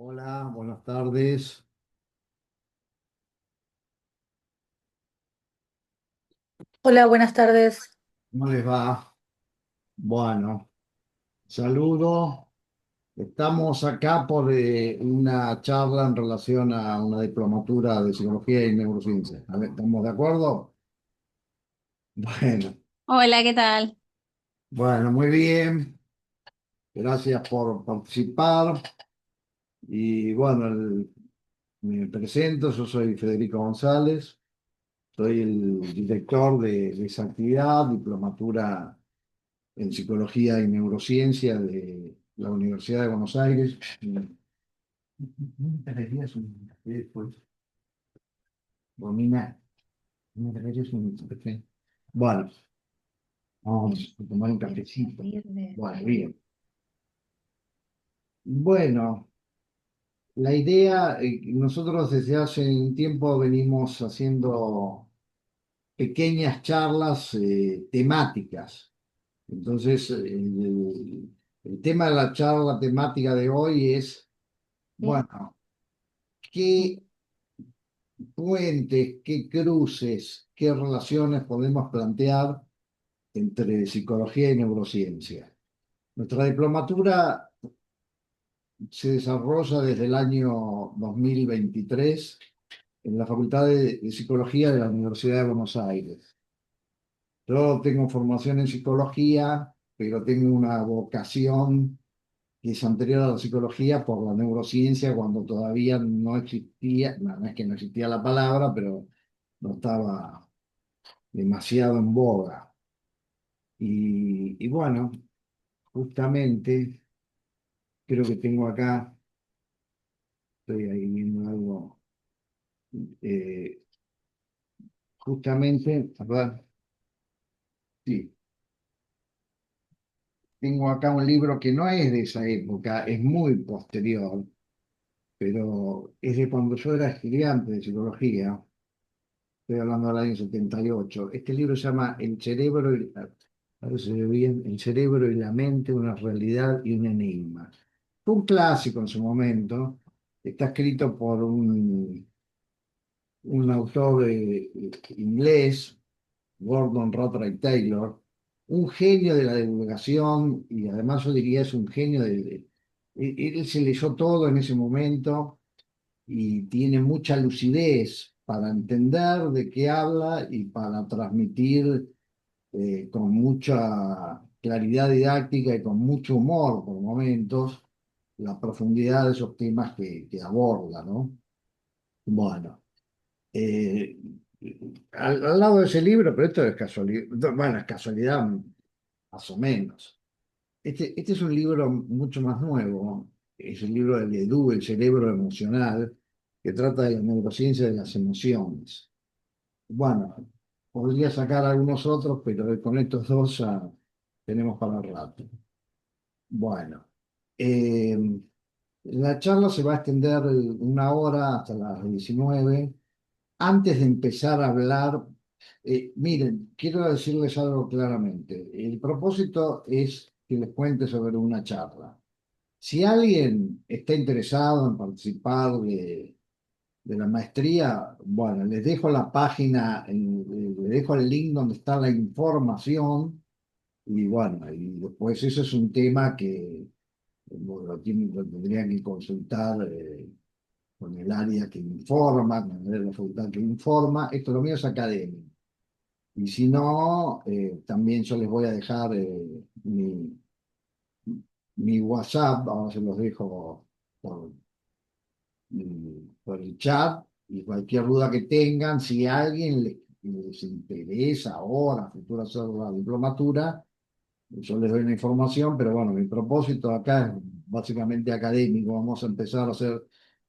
Hola, buenas tardes. Hola, buenas tardes. ¿Cómo les va? Bueno, saludo. Estamos acá por una charla en relación a una diplomatura de psicología y neurociencia. A ver, ¿estamos de acuerdo? Bueno, Hola, ¿qué tal? bueno, muy bien. Gracias por participar. Y bueno, me presento. Yo soy Federico González. Soy el director de esa actividad, diplomatura en Psicología y Neurociencia de la Universidad de Buenos Aires. ¿Me traerías un café después? Romina, ¿me traerías un café? Bueno, vamos a tomar un cafecito. Bueno, bien. Bueno, la idea, nosotros desde hace un tiempo venimos haciendo pequeñas charlas temáticas. Entonces, el tema de la charla temática de hoy es, bueno, ¿qué puentes, qué cruces, qué relaciones podemos plantear entre psicología y neurociencia? Nuestra diplomatura se desarrolla desde el año 2023 en la Facultad de Psicología de la Universidad de Buenos Aires. Yo tengo formación en psicología, pero tengo una vocación que es anterior a la psicología por la neurociencia cuando todavía no existía, no es que no existía la palabra, pero no estaba demasiado en boga. Y bueno, justamente creo que tengo acá, estoy ahí viendo algo, eh, justamente, ¿verdad? Sí, tengo acá un libro que no es de esa época, es muy posterior, pero es de cuando yo era estudiante de psicología. Estoy hablando del año 78. Este libro se llama a ver si se ve bien, El cerebro y la mente, una realidad y un enigma. Fue un clásico en su momento. Está escrito por un autor inglés, Gordon Rothray Taylor, un genio de la divulgación y además yo diría es un genio él se leyó todo en ese momento y tiene mucha lucidez para entender de qué habla y para transmitir con mucha claridad didáctica y con mucho humor por momentos la profundidad de esos temas que aborda, ¿no? Bueno, eh, al lado de ese libro, pero esto es casualidad, bueno, es casualidad más o menos. Este es un libro mucho más nuevo, es el libro del Edu, El cerebro emocional, que trata de la neurociencia de las emociones. Bueno, podría sacar algunos otros, pero con estos dos ya tenemos para el rato. Bueno, eh, la charla se va a extender una hora hasta las 19. Antes de empezar a hablar, miren, quiero decirles algo claramente. El propósito es que les cuente sobre una charla. Si alguien está interesado en participar de la maestría, bueno, les dejo la página, les dejo el link donde está la información y bueno, y después eso es un tema que bueno, lo tendrían que consultar con el área que informa, con el área de la facultad que informa. Esto lo mío es académico. Y si no, también yo les voy a dejar mi WhatsApp, ahora se los dejo por, por el chat y cualquier duda que tengan, si a alguien les interesa ahora, futuro hacer la diplomatura, yo les doy la información, pero bueno, mi propósito acá es básicamente académico. Vamos a empezar a hacer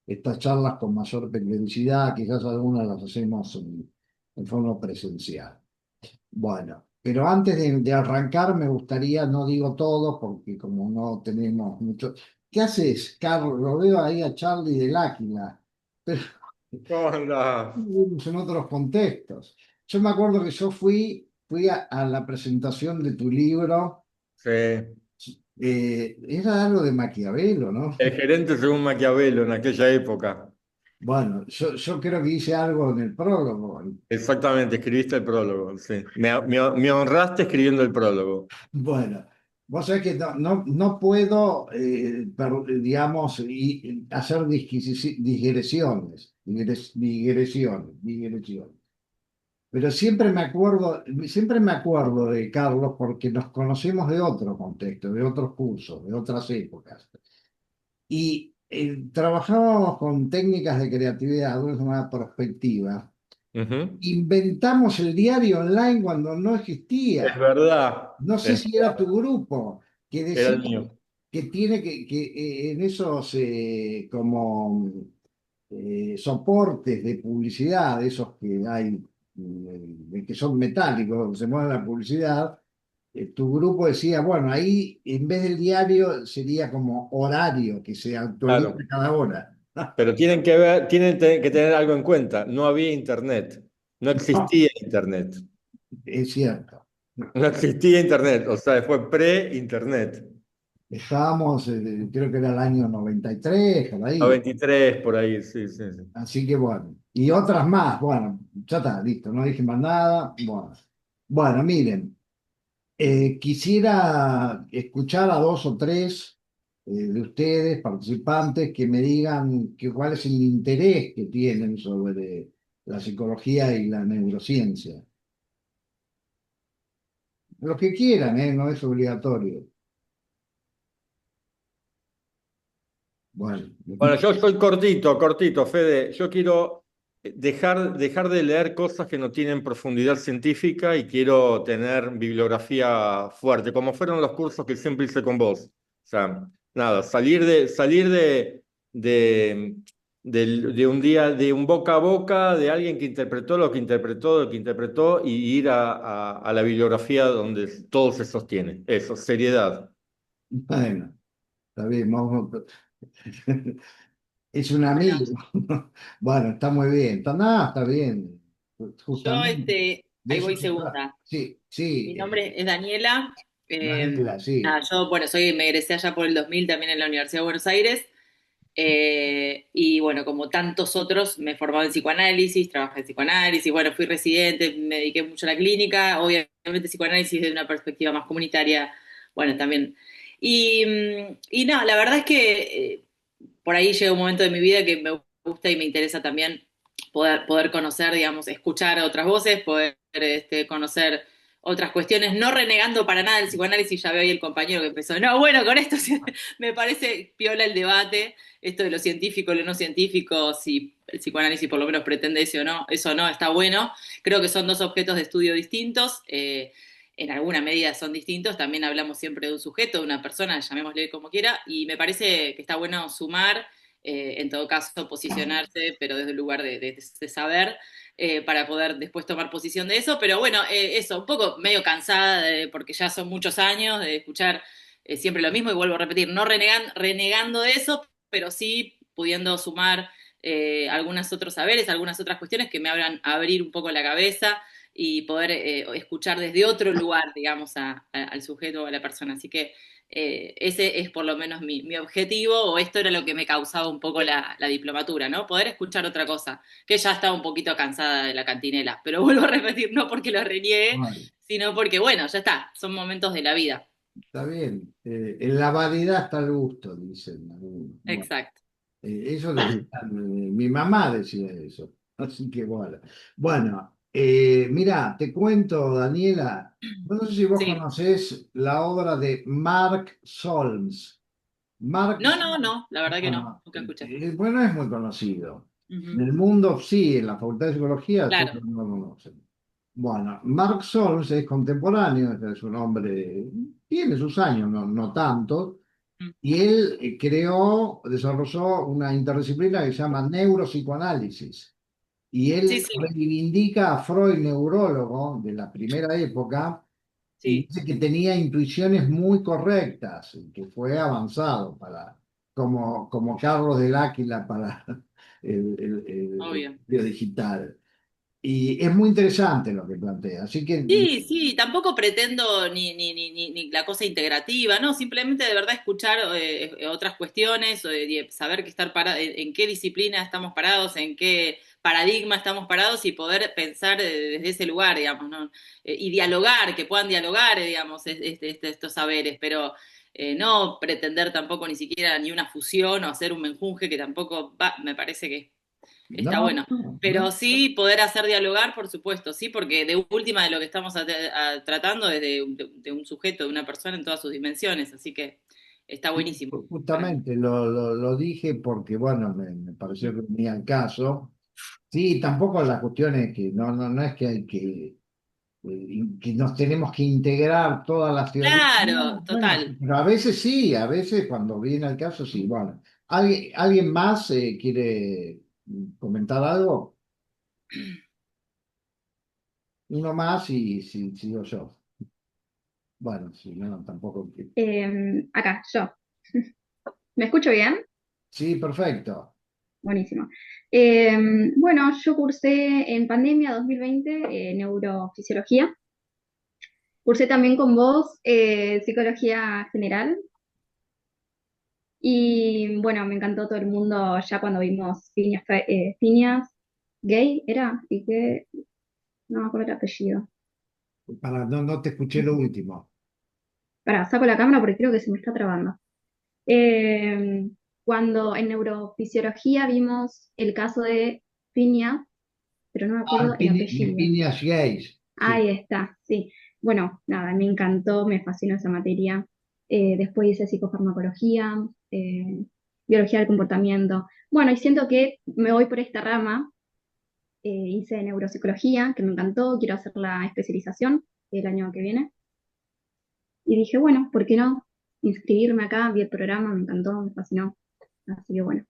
estas charlas con mayor periodicidad, quizás algunas las hacemos en forma presencial. Bueno, pero antes de arrancar me gustaría, no digo todo porque como no tenemos mucho. ¿Qué haces, Carlos? Lo veo ahí a Charlie del Águila, pero ¿Cómo andás? vivimos en otros contextos. Yo me acuerdo que yo fui a la presentación de tu libro Sí, Era algo de Maquiavelo, ¿no? El gerente según Maquiavelo en aquella época. Bueno, yo creo que hice algo en el prólogo. Exactamente, escribiste el prólogo, sí. Me honraste escribiendo el prólogo. Bueno, vos sabés que no puedo, digamos, hacer digresiones. Pero siempre me acuerdo de Carlos porque nos conocemos de otro contexto, de otros cursos, de otras épocas. Y trabajábamos con técnicas de creatividad de una perspectiva. Ujú. Inventamos el diario online cuando no Es existía. verdad, No sé si era tu grupo, que era decía el mío. que tiene en esos como soportes de publicidad, esos que hay, que son metálicos, donde se mueve la publicidad, tu grupo decía, bueno, ahí en vez del diario sería como horario, que se actualiza Claro. cada hora. Pero tienen que tener algo en cuenta. No había internet. No No, existía internet. es cierto. No existía internet. O sea, fue pre-internet. Estábamos, creo que era el año 93, por A ahí. 23 por ahí, sí, sí, sí. Así que bueno, y otras más, bueno, ya está, listo, no dije más nada. Bueno, miren, quisiera escuchar a dos o tres de ustedes, participantes, que me digan cuál es el interés que tienen sobre la psicología y la neurociencia. Lo que quieran, no es obligatorio. Bueno, Bueno, yo soy cortito, cortito, Fede. Yo quiero dejar de leer cosas que no tienen profundidad científica y quiero tener bibliografía fuerte, como fueron los cursos que siempre hice con vos. O sea, nada, de, de un día, de un boca a boca, de alguien que interpretó lo que interpretó, y ir a la bibliografía donde todo se sostiene. Eso, seriedad. bueno, está bien, es un Bueno, amigo. Bueno, está muy bien. Está bien. yo Justamente de ahí eso voy se trata. segunda. Sí, sí, Mi nombre es Daniela. Daniela, sí. Nada, yo, bueno, me egresé allá por el 2000 también en la Universidad de Buenos Aires. Y bueno, como tantos otros, me he formado en psicoanálisis, trabajé en psicoanálisis, bueno, fui residente, me dediqué mucho a la clínica, obviamente psicoanálisis desde una perspectiva más comunitaria, bueno, también. Y no, la verdad es que por ahí llega un momento de mi vida que me gusta y me interesa también poder conocer, digamos, escuchar otras voces, poder conocer otras cuestiones, no renegando para nada el psicoanálisis. Ya veo ahí el compañero que empezó, no, bueno, con esto me parece piola el debate, esto de lo científico, lo no científico, si el psicoanálisis por lo menos pretende eso no, está bueno. Creo que son dos objetos de estudio distintos, en alguna medida son distintos, también hablamos siempre de un sujeto, de una persona, llamémosle como quiera, y me parece que está bueno sumar, en todo caso posicionarse, pero desde el lugar de saber, para poder después tomar posición de eso. Pero bueno, eso, un poco medio cansada porque ya son muchos años de escuchar siempre lo mismo, y vuelvo a repetir, no renegando de eso, pero sí pudiendo sumar algunos otros saberes, algunas otras cuestiones que me abran a abrir un poco la cabeza y poder escuchar desde otro lugar, digamos, al sujeto o a la persona. Así que ese es por lo menos mi objetivo, o esto era lo que me causaba un poco la diplomatura, ¿no? Poder escuchar otra cosa, que ya estaba un poquito cansada de la cantinela, pero vuelvo a repetir, no porque lo reniegue, Bueno, sino porque, bueno, ya está, son momentos de la vida. está bien. En la variedad está el gusto, dicen algunos. Bueno, Exacto. eso decía, mi mamá decía eso. Así que bueno. Bueno, mira, te cuento, Daniela. No sé si vos Sí. conocés la obra de Mark Solms. Mark No, no, no, la verdad que no, Bueno, nunca escuché. bueno, es muy conocido. En Ujú. el mundo, sí, en la Facultad de Psicología, todos Claro, lo conocen. Bueno, Mark Solms es contemporáneo, es un hombre, tiene sus años, no tanto, mm, y él desarrolló una interdisciplina que se llama neuropsicoanálisis. Y sí, él sí, reivindica a Freud, neurólogo de la primera época, y sí, dice que tenía intuiciones muy correctas, y que fue avanzado como Carlos del Áquila para el obvio. video digital. Y es muy interesante lo que plantea. Así que, Sí, sí, tampoco pretendo ni la cosa integrativa, no, simplemente de verdad escuchar otras cuestiones, saber que estar en qué disciplina estamos parados, en qué paradigma estamos parados y poder pensar desde ese lugar, digamos, ¿no? Y dialogar, que puedan dialogar, digamos, estos saberes, pero no pretender tampoco ni siquiera ni una fusión o hacer un menjunje que tampoco va, me parece que está no, bueno. no, Pero no. sí poder hacer dialogar, por supuesto, sí, porque de última de lo que estamos tratando es de un sujeto, de una persona en todas sus dimensiones, así que está Sí, buenísimo para mí. justamente lo dije porque, bueno, me pareció que venía al caso. Sí, tampoco la cuestión es que no es que hay que nos tenemos que integrar todas las teorías. Claro, No, bueno, total. pero a veces sí, a veces cuando viene al caso sí. Bueno, ¿alguien más quiere comentar algo? Uno más y si sigo yo. Bueno, si no, tampoco. Acá, yo. ¿Me escucho bien? Sí, perfecto. Buenísimo. Bueno, yo cursé en pandemia 2020 neurofisiología. Cursé también con vos psicología general. Y bueno, me encantó todo el mundo ya cuando vimos Phineas Gay, ¿era? Y que no me acuerdo el apellido. No te escuché lo último. Pará, saco la cámara porque creo que se me está trabando. Eh, Cuando en neurofisiología vimos el caso de Phineas, pero no me acuerdo el apellido. Phineas Gates. Sí. Ahí está, sí. Bueno, nada, me encantó, me fascinó esa materia. Después hice psicofarmacología, eh, biología del comportamiento. Bueno, y siento que me voy por esta rama. Hice neuropsicología, que me encantó, quiero hacer la especialización el año que viene. Y dije, bueno, ¿por qué no? Inscribirme acá, vi el programa, me encantó, me fascinó. Así que bueno.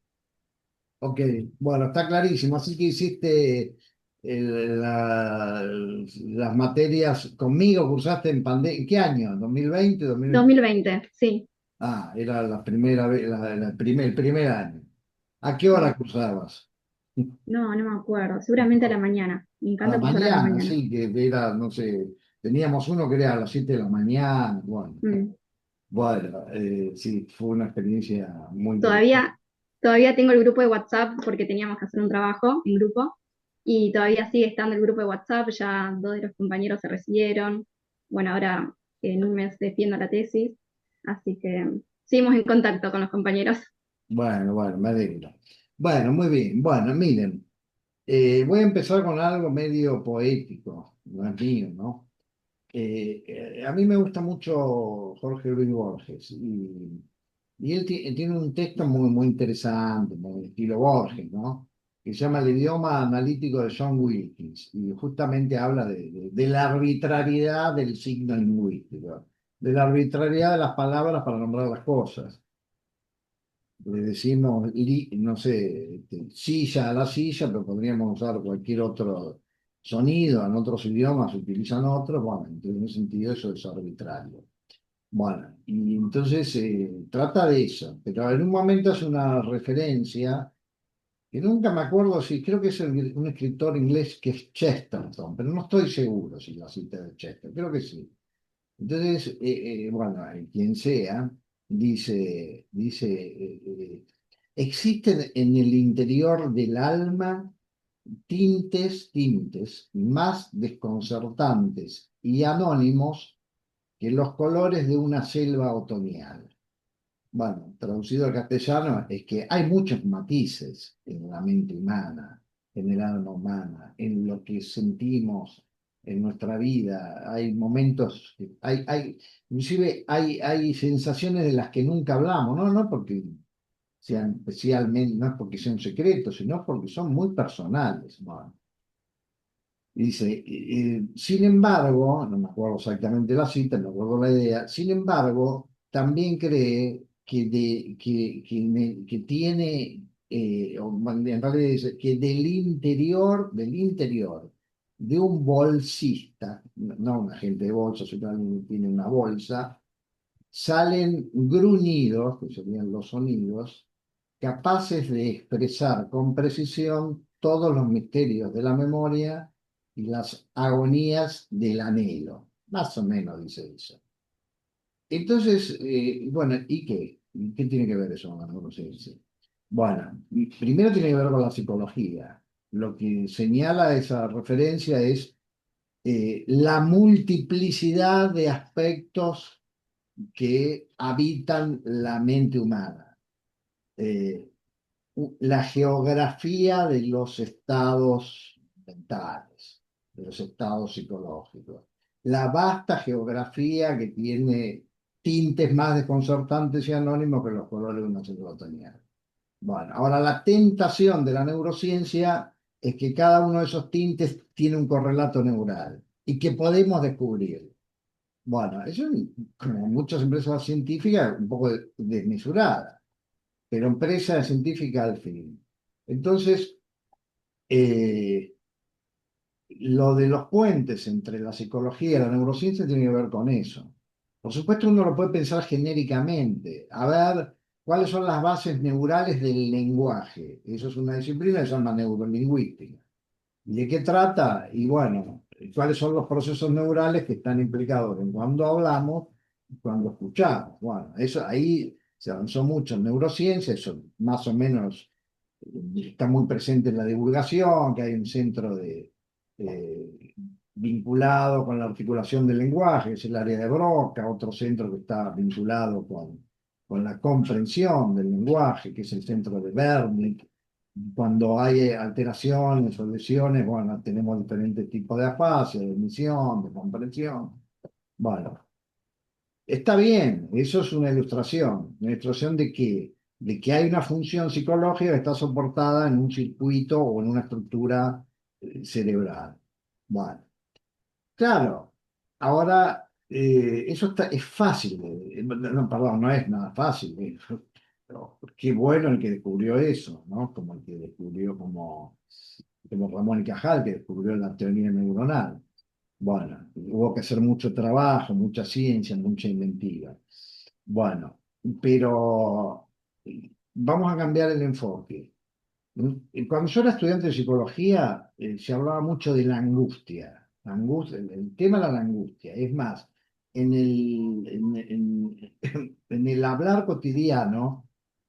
Ok, bueno, está clarísimo. Así que hiciste las materias conmigo, cursaste en pandemia. ¿En qué año? ¿2020? ¿2020? 2020, sí. Ah, era la primera vez, el primer año. ¿A qué hora cursabas? No, no me acuerdo. Seguramente a la mañana. Me A la encanta cursar a la mañana, mañana. sí, que era, no sé, teníamos uno que era a las 7 de la mañana. Bueno, Mm. bueno, sí, fue una experiencia muy interesante. Todavía tengo el grupo de WhatsApp porque teníamos que hacer un trabajo en grupo y todavía sigue estando el grupo de WhatsApp, ya dos de los compañeros se recibieron, bueno, ahora en un mes defiendo la tesis, así que seguimos en contacto con los compañeros. Bueno, me alegro. Bueno, muy bien. Bueno, miren. Voy a empezar con algo medio poético, no es mío, ¿no? A mí me gusta mucho Jorge Luis Borges y él tiene un texto muy interesante, muy estilo Borges, ¿no? Que se llama El idioma analítico de John Wilkins y justamente habla de la arbitrariedad del signo lingüístico, de la arbitrariedad de las palabras para nombrar las cosas. Le decimos, no sé, silla a la silla, pero podríamos usar cualquier otro sonido, en otros idiomas se utilizan otros, bueno, entonces en ese sentido eso es arbitrario. Bueno, y entonces trata de eso, pero en un momento hace una referencia, que nunca me acuerdo si, creo que es un escritor inglés que es Chesterton, pero no estoy seguro si la cita de Chesterton, creo que sí. Entonces, bueno, quien sea, existen en el interior del alma tintes más desconcertantes y anónimos que los colores de una selva otoñal. Bueno, traducido al castellano es que hay muchos matices en la mente humana, en el alma humana, en lo que sentimos en nuestra vida. Hay momentos, inclusive hay sensaciones de las que nunca hablamos, ¿no? No porque sean especialmente, no es porque sean secretos, sino porque son muy personales. Bueno, dice, sin embargo, no me acuerdo exactamente la cita, no me acuerdo la idea, sin embargo, también cree que tiene, en realidad dice, que del interior de un bolsista, no un agente de bolsa, sino alguien que tiene una bolsa, salen gruñidos, que serían los sonidos, capaces de expresar con precisión todos los misterios de la memoria y las agonías del anhelo. Más o menos dice eso. Entonces, bueno, ¿y qué? ¿Qué tiene que ver eso con la neurociencia? Bueno, primero tiene que ver con la psicología. Lo que señala esa referencia es la multiplicidad de aspectos que habitan la mente humana. Eh, la geografía de los estados mentales, de los estados psicológicos, la vasta geografía que tiene tintes más desconcertantes y anónimos que los colores de una ciclotonía. Bueno, ahora la tentación de la neurociencia es que cada uno de esos tintes tiene un correlato neural y que podemos descubrir. Bueno, eso es, como muchas empresas científicas, un poco desmesurada, pero empresa científica al fin. Entonces, eh, lo de los puentes entre la psicología y la neurociencia tiene que ver con eso. Por supuesto, uno lo puede pensar genéricamente, a ver cuáles son las bases neurales del lenguaje. Eso es una disciplina que se llama neurolingüística. ¿Y de qué trata? Y bueno, cuáles son los procesos neurales que están implicados en cuando hablamos y cuando escuchamos. Bueno, eso ahí se avanzó mucho en neurociencia, eso más o menos está muy presente en la divulgación, que hay un centro eh, vinculado con la articulación del lenguaje, que es el área de Broca, otro centro que está vinculado con la comprensión del lenguaje, que es el centro de Wernicke. Cuando hay alteraciones o lesiones, bueno, tenemos diferentes tipos de afasia, de emisión, de comprensión. Bueno, está bien, eso es una ilustración de que hay una función psicológica que está soportada en un circuito o en una estructura cerebral. Bueno, claro, ahora eso es fácil, no, perdón, no es nada fácil, pero qué bueno el que descubrió eso, ¿no? Como el que descubrió, como Ramón y Cajal, que descubrió la teoría neuronal. Bueno, hubo que hacer mucho trabajo, mucha ciencia, mucha inventiva. Bueno, pero vamos a cambiar el enfoque. Cuando yo era estudiante de psicología, se hablaba mucho de la angustia. La angustia, el tema era la angustia. Es más, en el hablar cotidiano,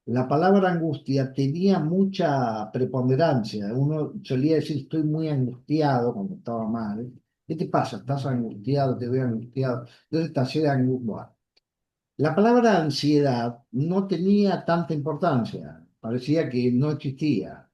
la palabra angustia tenía mucha preponderancia. Uno solía decir, estoy muy angustiado cuando estaba mal. ¿Qué te pasa? ¿Estás angustiado? Te veo angustiado. Entonces, esta de angustia. La palabra ansiedad no tenía tanta importancia, parecía que no existía,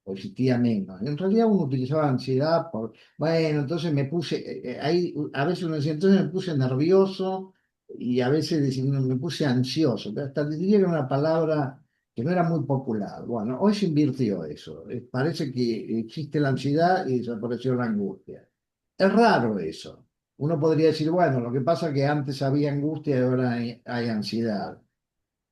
o existía menos. En realidad uno utilizaba ansiedad por, bueno, entonces me puse, ahí, a veces uno decía, entonces me puse nervioso y a veces decía, "No, me puse ansioso", pero hasta diría que era una palabra que no era muy popular. Bueno, hoy se invirtió eso, parece que existe la ansiedad y desapareció la angustia. Es raro eso. Uno podría decir, bueno, lo que pasa es que antes había angustia y ahora hay ansiedad.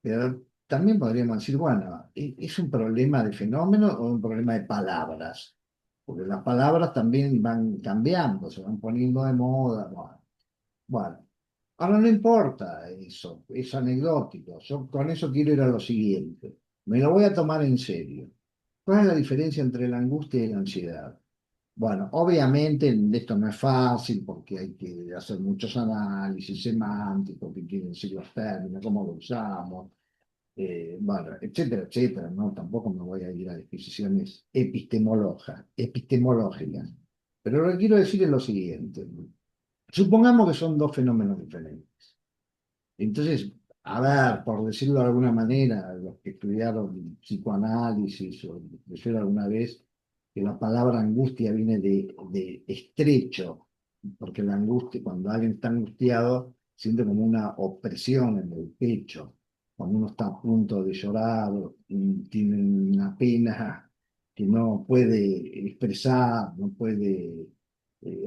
Pero también podríamos decir, bueno, ¿es un problema de fenómeno o un problema de palabras? Porque las palabras también van cambiando, se van poniendo de moda. Bueno, ahora no importa eso, es anecdótico. Yo con eso quiero ir a lo siguiente. Me lo voy a tomar en serio. ¿Cuál es la diferencia entre la angustia y la ansiedad? Bueno, obviamente esto no es fácil porque hay que hacer muchos análisis semánticos, qué quieren decir los términos, cómo lo usamos, bueno, etcétera, etcétera, ¿no? Tampoco me voy a ir a disquisiciones epistemológicas. Pero lo que quiero decir es lo siguiente. Supongamos que son dos fenómenos diferentes. Entonces, a ver, por decirlo de alguna manera, los que estudiaron psicoanálisis o leyeron alguna vez que la palabra angustia viene de estrecho, porque la angustia, cuando alguien está angustiado, siente como una opresión en el pecho, cuando uno está a punto de llorar y tiene una pena que no puede expresar, no puede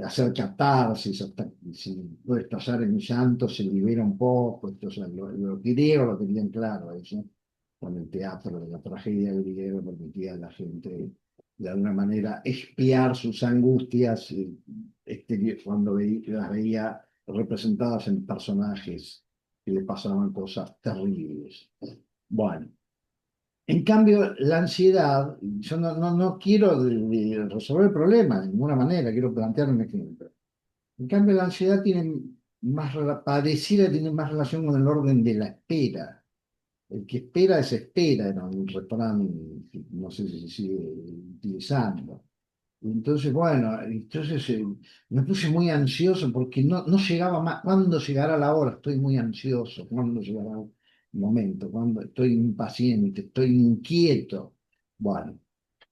hacer catarsis, hasta si puede estallar en llanto, se libera un poco. Entonces, los griegos lo tenían claro eso, con el teatro de la tragedia griega permitía a la gente de alguna manera expiar sus angustias cuando las veía representadas en personajes que le pasaban cosas terribles. Bueno, cambio, la ansiedad, yo no quiero resolver el problema de ninguna manera, quiero plantear un ejemplo. En cambio, la ansiedad tiene pareciera tener más relación con el orden de la espera. El que espera desespera, era un refrán, no sé si se sigue utilizando. Entonces, bueno, me puse muy ansioso porque no llegaba más. ¿Cuándo llegará la hora? Estoy muy ansioso. ¿Cuándo llegará el momento? ¿Cuándo estoy impaciente? Estoy inquieto. Bueno,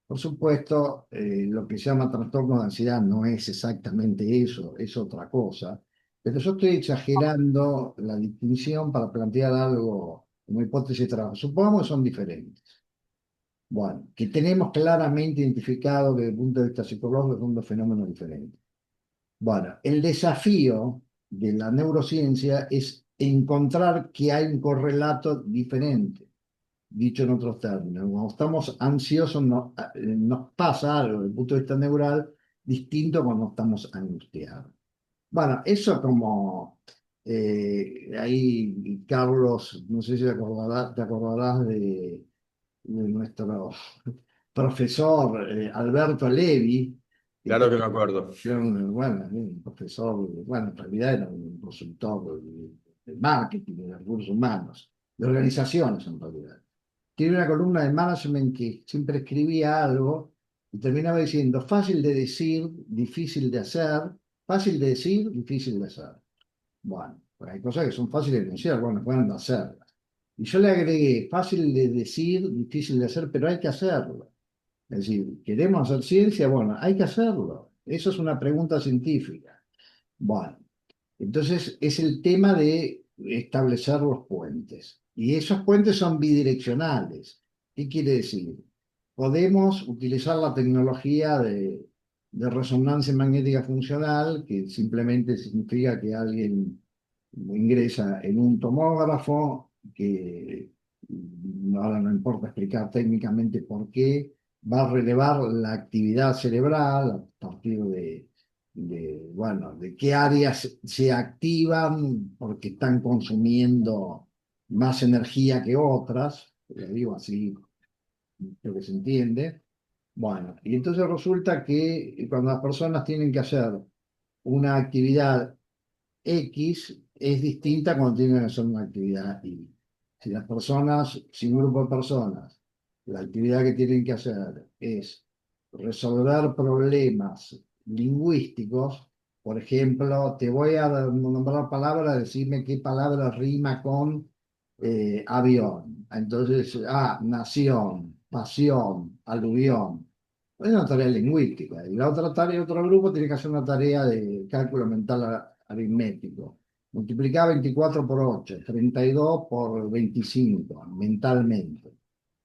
por supuesto, lo que se llama trastorno de ansiedad no es exactamente eso, es otra cosa. Pero yo estoy exagerando la distinción para plantear algo como hipótesis de trabajo. Supongamos que son diferentes. Bueno, que tenemos claramente identificado que desde el punto de vista psicológico son dos fenómenos diferentes. Bueno, el desafío de la neurociencia es encontrar que hay un correlato diferente. Dicho en otros términos, cuando estamos ansiosos nos pasa algo desde el punto de vista neural distinto a cuando estamos angustiados. Bueno, eso como ahí, Carlos, no sé si te acordarás de nuestro profesor Alberto Levi, Claro que me acuerdo. que era un profesor, bueno, en realidad era un consultor de marketing, de recursos humanos, de organizaciones en realidad. Tiene una columna de management que siempre escribía algo y terminaba diciendo, fácil de decir, difícil de hacer, fácil de decir, difícil de hacer. Bueno, pues hay cosas que son fáciles de decir, bueno, pueden hacerlas. Y yo le agregué, fácil de decir, difícil de hacer, pero hay que hacerlo. Es decir, ¿queremos hacer ciencia? Bueno, hay que hacerlo. Eso es una pregunta científica. Bueno, entonces es el tema de establecer los puentes. Y esos puentes son bidireccionales. ¿Qué quiere decir? Podemos utilizar la tecnología de resonancia magnética funcional, que simplemente significa que alguien ingresa en un tomógrafo, que ahora no importa explicar técnicamente por qué, va a relevar la actividad cerebral a partir bueno, de qué áreas se activan porque están consumiendo más energía que otras, lo digo así, creo que se entiende. Bueno, y entonces resulta que cuando las personas tienen que hacer una actividad X, es distinta cuando tienen que hacer una actividad Y. Si las personas, si un grupo de personas, la actividad que tienen que hacer es resolver problemas lingüísticos, por ejemplo, te voy a nombrar palabras, decirme qué palabra rima con avión. Entonces, nación, pasión, aluvión. Es una tarea lingüística. Y la otra tarea, otro grupo tiene que hacer una tarea de cálculo mental aritmético. Multiplicar 24 por 8, 32 por 25, mentalmente.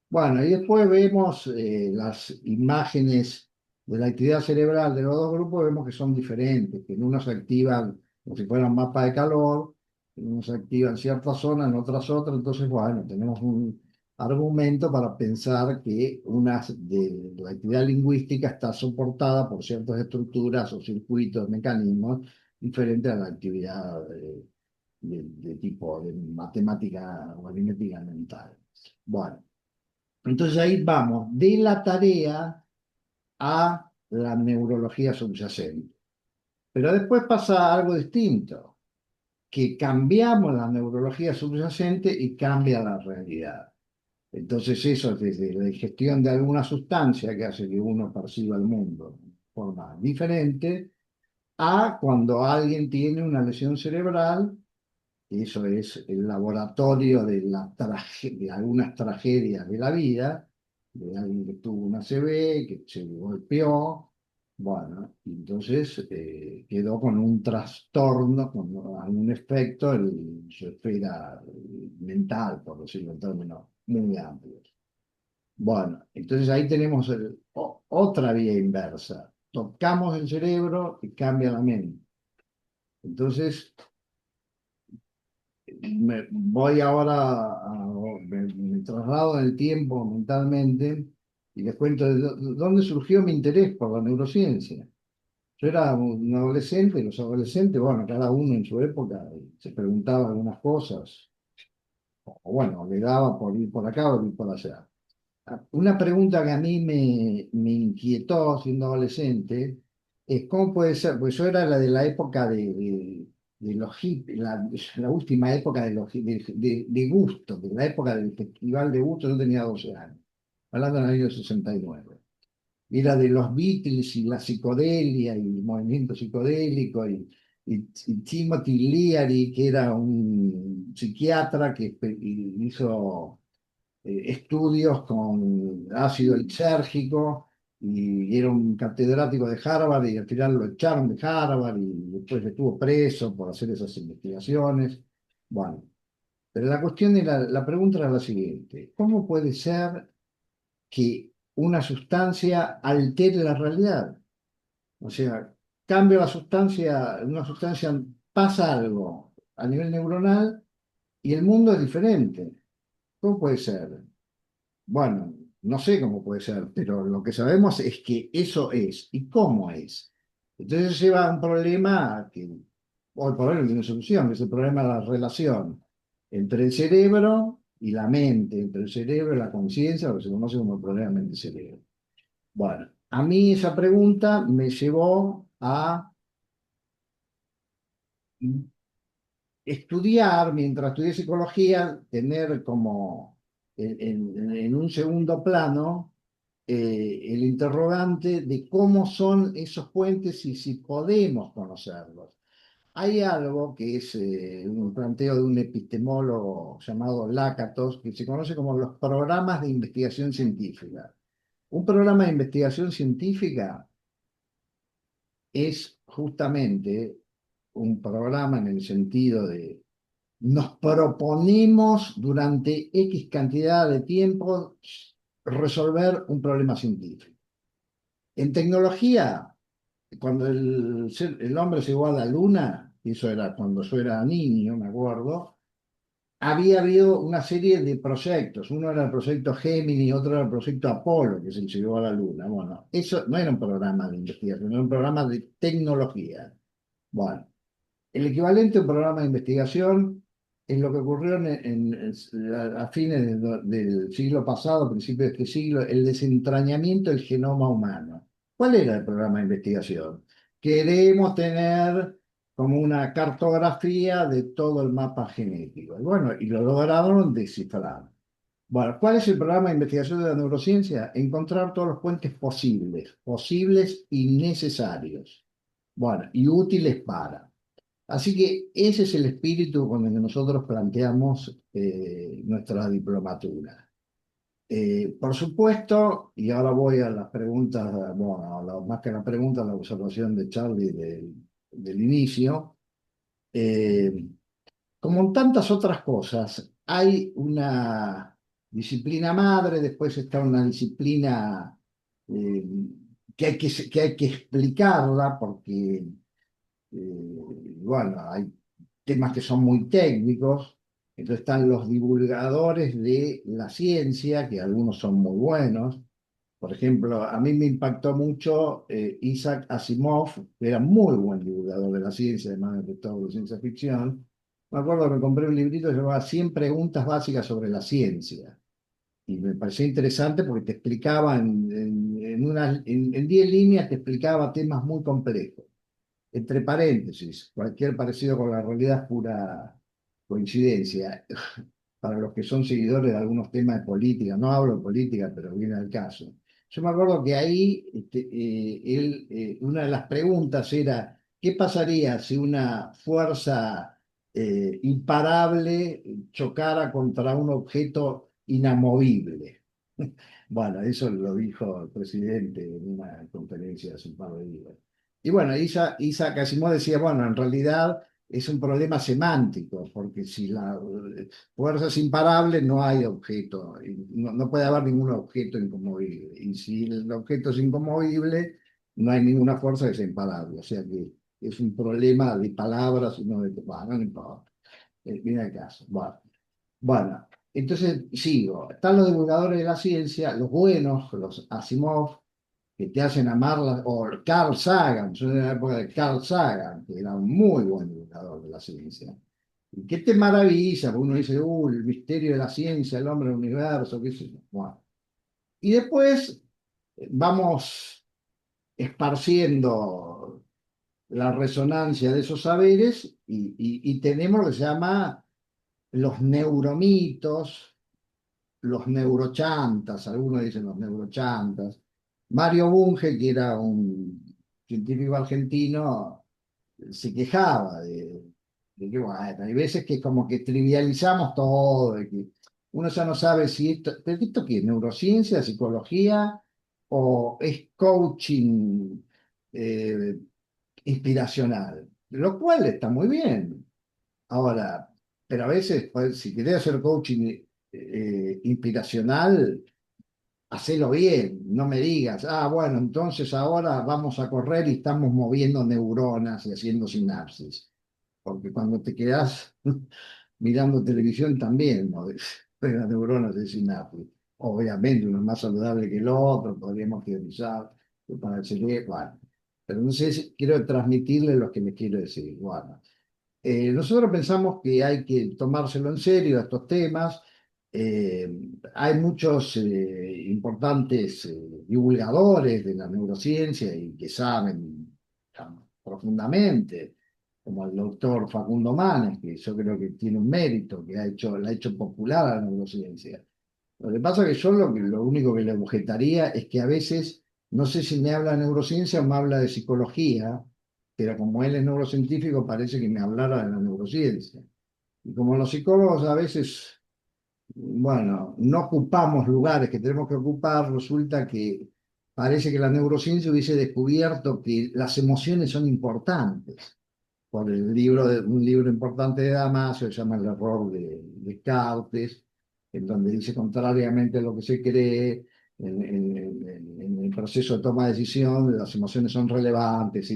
Bueno, y después vemos las imágenes de la actividad cerebral de los dos grupos, vemos que son diferentes, que en unos se activan como si fueran mapas de calor, en unos se activan ciertas zonas, en otras, entonces, bueno, tenemos un argumento para pensar que una de la actividad lingüística está soportada por ciertas estructuras o circuitos, mecanismos diferentes a la actividad de tipo de matemática o aritmética mental. Bueno. Entonces ahí vamos de la tarea a la neurología subyacente. Pero después pasa algo distinto, que cambiamos la neurología subyacente y cambia la realidad. Entonces eso es desde la digestión de alguna sustancia que hace que uno perciba el mundo de forma diferente, a cuando alguien tiene una lesión cerebral. Eso es el laboratorio de algunas tragedias de la vida, de alguien que tuvo una ACV, que se golpeó, bueno, y entonces quedó con un trastorno, con algún efecto en su esfera mental, por decirlo en términos muy amplios. Bueno, entonces ahí tenemos otra vía inversa. Tocamos el cerebro y cambia la mente. Entonces, voy ahora, me traslado en el tiempo mentalmente y les cuento de dónde surgió mi interés por la neurociencia. Yo era un adolescente y los adolescentes, bueno, cada uno en su época se preguntaba algunas cosas, o bueno, le daba por ir por acá o ir por allá. Una pregunta que a mí me inquietó siendo adolescente es cómo puede ser, pues yo era la de la época de los hippies, la última época de, los, de Gusto, de la época del Festival de Gusto, yo tenía 12 años, hablando del año 69. Era de los Beatles y la psicodelia y el movimiento psicodélico y Timothy Leary, que era un psiquiatra que hizo estudios con ácido lisérgico y era un catedrático de Harvard y al final lo echaron de Harvard y después estuvo preso por hacer esas investigaciones. Bueno, pero la cuestión era, la pregunta era la siguiente: ¿cómo puede ser que una sustancia altere la realidad? O sea, cambia la sustancia, una sustancia pasa algo a nivel neuronal y el mundo es diferente. ¿Cómo puede ser? Bueno, no sé cómo puede ser, pero lo que sabemos es que eso es. ¿Y cómo es? Entonces lleva a un problema que hoy por hoy no tiene solución, que es el problema de la relación entre el cerebro y la mente, entre el cerebro y la conciencia, lo que se conoce como el problema mente-cerebro. Bueno, a mí esa pregunta me llevó a estudiar, mientras estudié psicología, tener como en un segundo plano el interrogante de cómo son esos puentes y si podemos conocerlos. Hay algo que es un planteo de un epistemólogo llamado Lakatos, que se conoce como los programas de investigación científica. Un programa de investigación científica es justamente un programa en el sentido de nos proponemos durante X cantidad de tiempo resolver un problema científico. En tecnología, cuando el hombre llegó a la luna, y eso era cuando yo era niño, me acuerdo, había habido una serie de proyectos. Uno era el proyecto Gemini, otro era el proyecto Apolo, que se llegó a la luna. Bueno, eso no era un programa de investigación, era un programa de tecnología. Bueno, el equivalente a un programa de investigación es lo que ocurrió a fines del siglo pasado, principios de este siglo, el desentrañamiento del genoma humano. ¿Cuál era el programa de investigación? Queremos tener como una cartografía de todo el mapa genético. Y bueno, y lo lograron descifrar. Bueno, ¿cuál es el programa de investigación de la neurociencia? Encontrar todos los puentes posibles, posibles y necesarios. Bueno, y útiles para. Así que ese es el espíritu con el que nosotros planteamos nuestra diplomatura. Por supuesto, y ahora voy a las preguntas, bueno, más que a la pregunta, a la observación de Charlie del inicio. Eh, Como en tantas otras cosas, hay una disciplina madre, después está una disciplina eh, que hay que explicarla porque bueno, hay temas que son muy técnicos, entonces están los divulgadores de la ciencia, que algunos son muy buenos. Por ejemplo, a mí me impactó mucho Isaac Asimov, que era muy buen divulgador de la ciencia, además de todo de ciencia ficción. Me acuerdo que me compré un librito que se llamaba 100 preguntas básicas sobre la ciencia. Y me pareció interesante porque te explicaba en 10 líneas, te explicaba temas muy complejos. Entre paréntesis, cualquier parecido con la realidad es pura coincidencia. Para los que son seguidores de algunos temas de política, no hablo de política, pero viene al caso. Yo me acuerdo que ahí una de las preguntas era, ¿qué pasaría si una fuerza imparable chocara contra un objeto inamovible? Bueno, eso lo dijo el presidente en una conferencia hace un par de días. Y bueno, Isaac Asimov decía, bueno, en realidad es un problema semántico, porque si la fuerza es imparable, no hay objeto, y no puede haber ningún objeto inconmovible. Y si el objeto es inconmovible, no hay ninguna fuerza que sea imparable. O sea que es un problema de palabras y no de... Bueno, no importa. Viene el caso. Bueno, entonces sigo. Están los divulgadores de la ciencia, los buenos, los Asimov, que te hacen amarla, o Carl Sagan, yo en la época de Carl Sagan, que era un muy buen divulgador de la ciencia. Y que te maravilla, porque uno dice, el misterio de la ciencia, el hombre del universo, qué sé yo. Bueno, Y después vamos esparciendo la resonancia de esos saberes y tenemos lo que se llama los neuromitos, los neurochantas, algunos dicen los neurochantas. Mario Bunge, que era un científico argentino, se quejaba de que, bueno, hay veces que como que trivializamos todo, de que uno ya no sabe si esto qué es, neurociencia, psicología o es coaching eh, inspiracional, lo cual está muy bien. Ahora, pero a veces, pues, si querés hacer coaching inspiracional, hacelo bien, no me digas, bueno, entonces ahora vamos a correr y estamos moviendo neuronas y haciendo sinapsis, porque cuando te quedás mirando televisión también mueves las neuronas de sinapsis. Obviamente uno es más saludable que el otro, podríamos teorizar que para el cerebro, bueno, pero no sé si quiero transmitirle lo que me quiero decir. Bueno, nosotros pensamos que hay que tomárselo en serio a estos temas. Eh, Hay muchos importantes divulgadores de la neurociencia y que saben profundamente, como el doctor Facundo Manes, que yo creo que tiene un mérito, que la ha hecho popular a la neurociencia. Lo que pasa es que yo lo único que le objetaría es que a veces, no sé si me habla de neurociencia o me habla de psicología, pero como él es neurocientífico, parece que me hablara de la neurociencia. Y como los psicólogos a veces, bueno, no ocupamos lugares que tenemos que ocupar, resulta que parece que la neurociencia hubiese descubierto que las emociones son importantes por un libro importante de Damasio, se llama El error de Descartes, en donde dice contrariamente a lo que se cree, en el proceso de toma de decisión, las emociones son relevantes.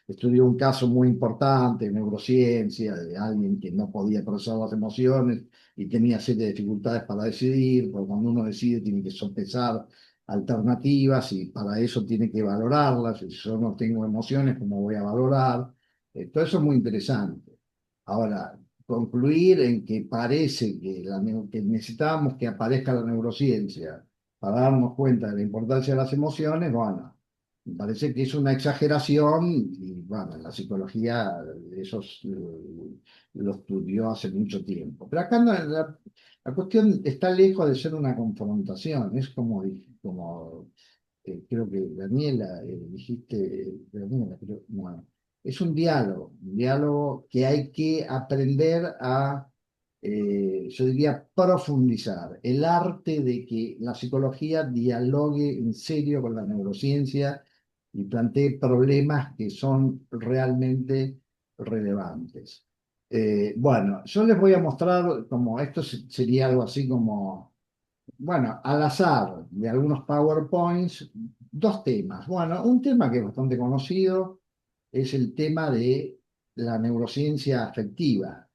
Estudió un caso muy importante en neurociencia de alguien que no podía procesar las emociones y tenía serie de dificultades para decidir, porque cuando uno decide tiene que sopesar alternativas y para eso tiene que valorarlas. Y si yo no tengo emociones, ¿cómo voy a valorar? Todo eso es muy interesante. Ahora, concluir en que parece que necesitábamos que aparezca la neurociencia para darnos cuenta de la importancia de las emociones, bueno, me parece que es una exageración y bueno, la psicología eso lo estudió hace mucho tiempo. Pero acá la cuestión está lejos de ser una confrontación, es creo que Daniela, dijiste, Daniela, bueno, es un diálogo que hay que aprender yo diría, profundizar, el arte de que la psicología dialogue en serio con la neurociencia y plantee problemas que son realmente relevantes. Bueno, yo les voy a mostrar como esto sería algo así como bueno, al azar de algunos PowerPoints, dos temas. Bueno, un tema que es bastante conocido es el tema de la neurociencia afectiva.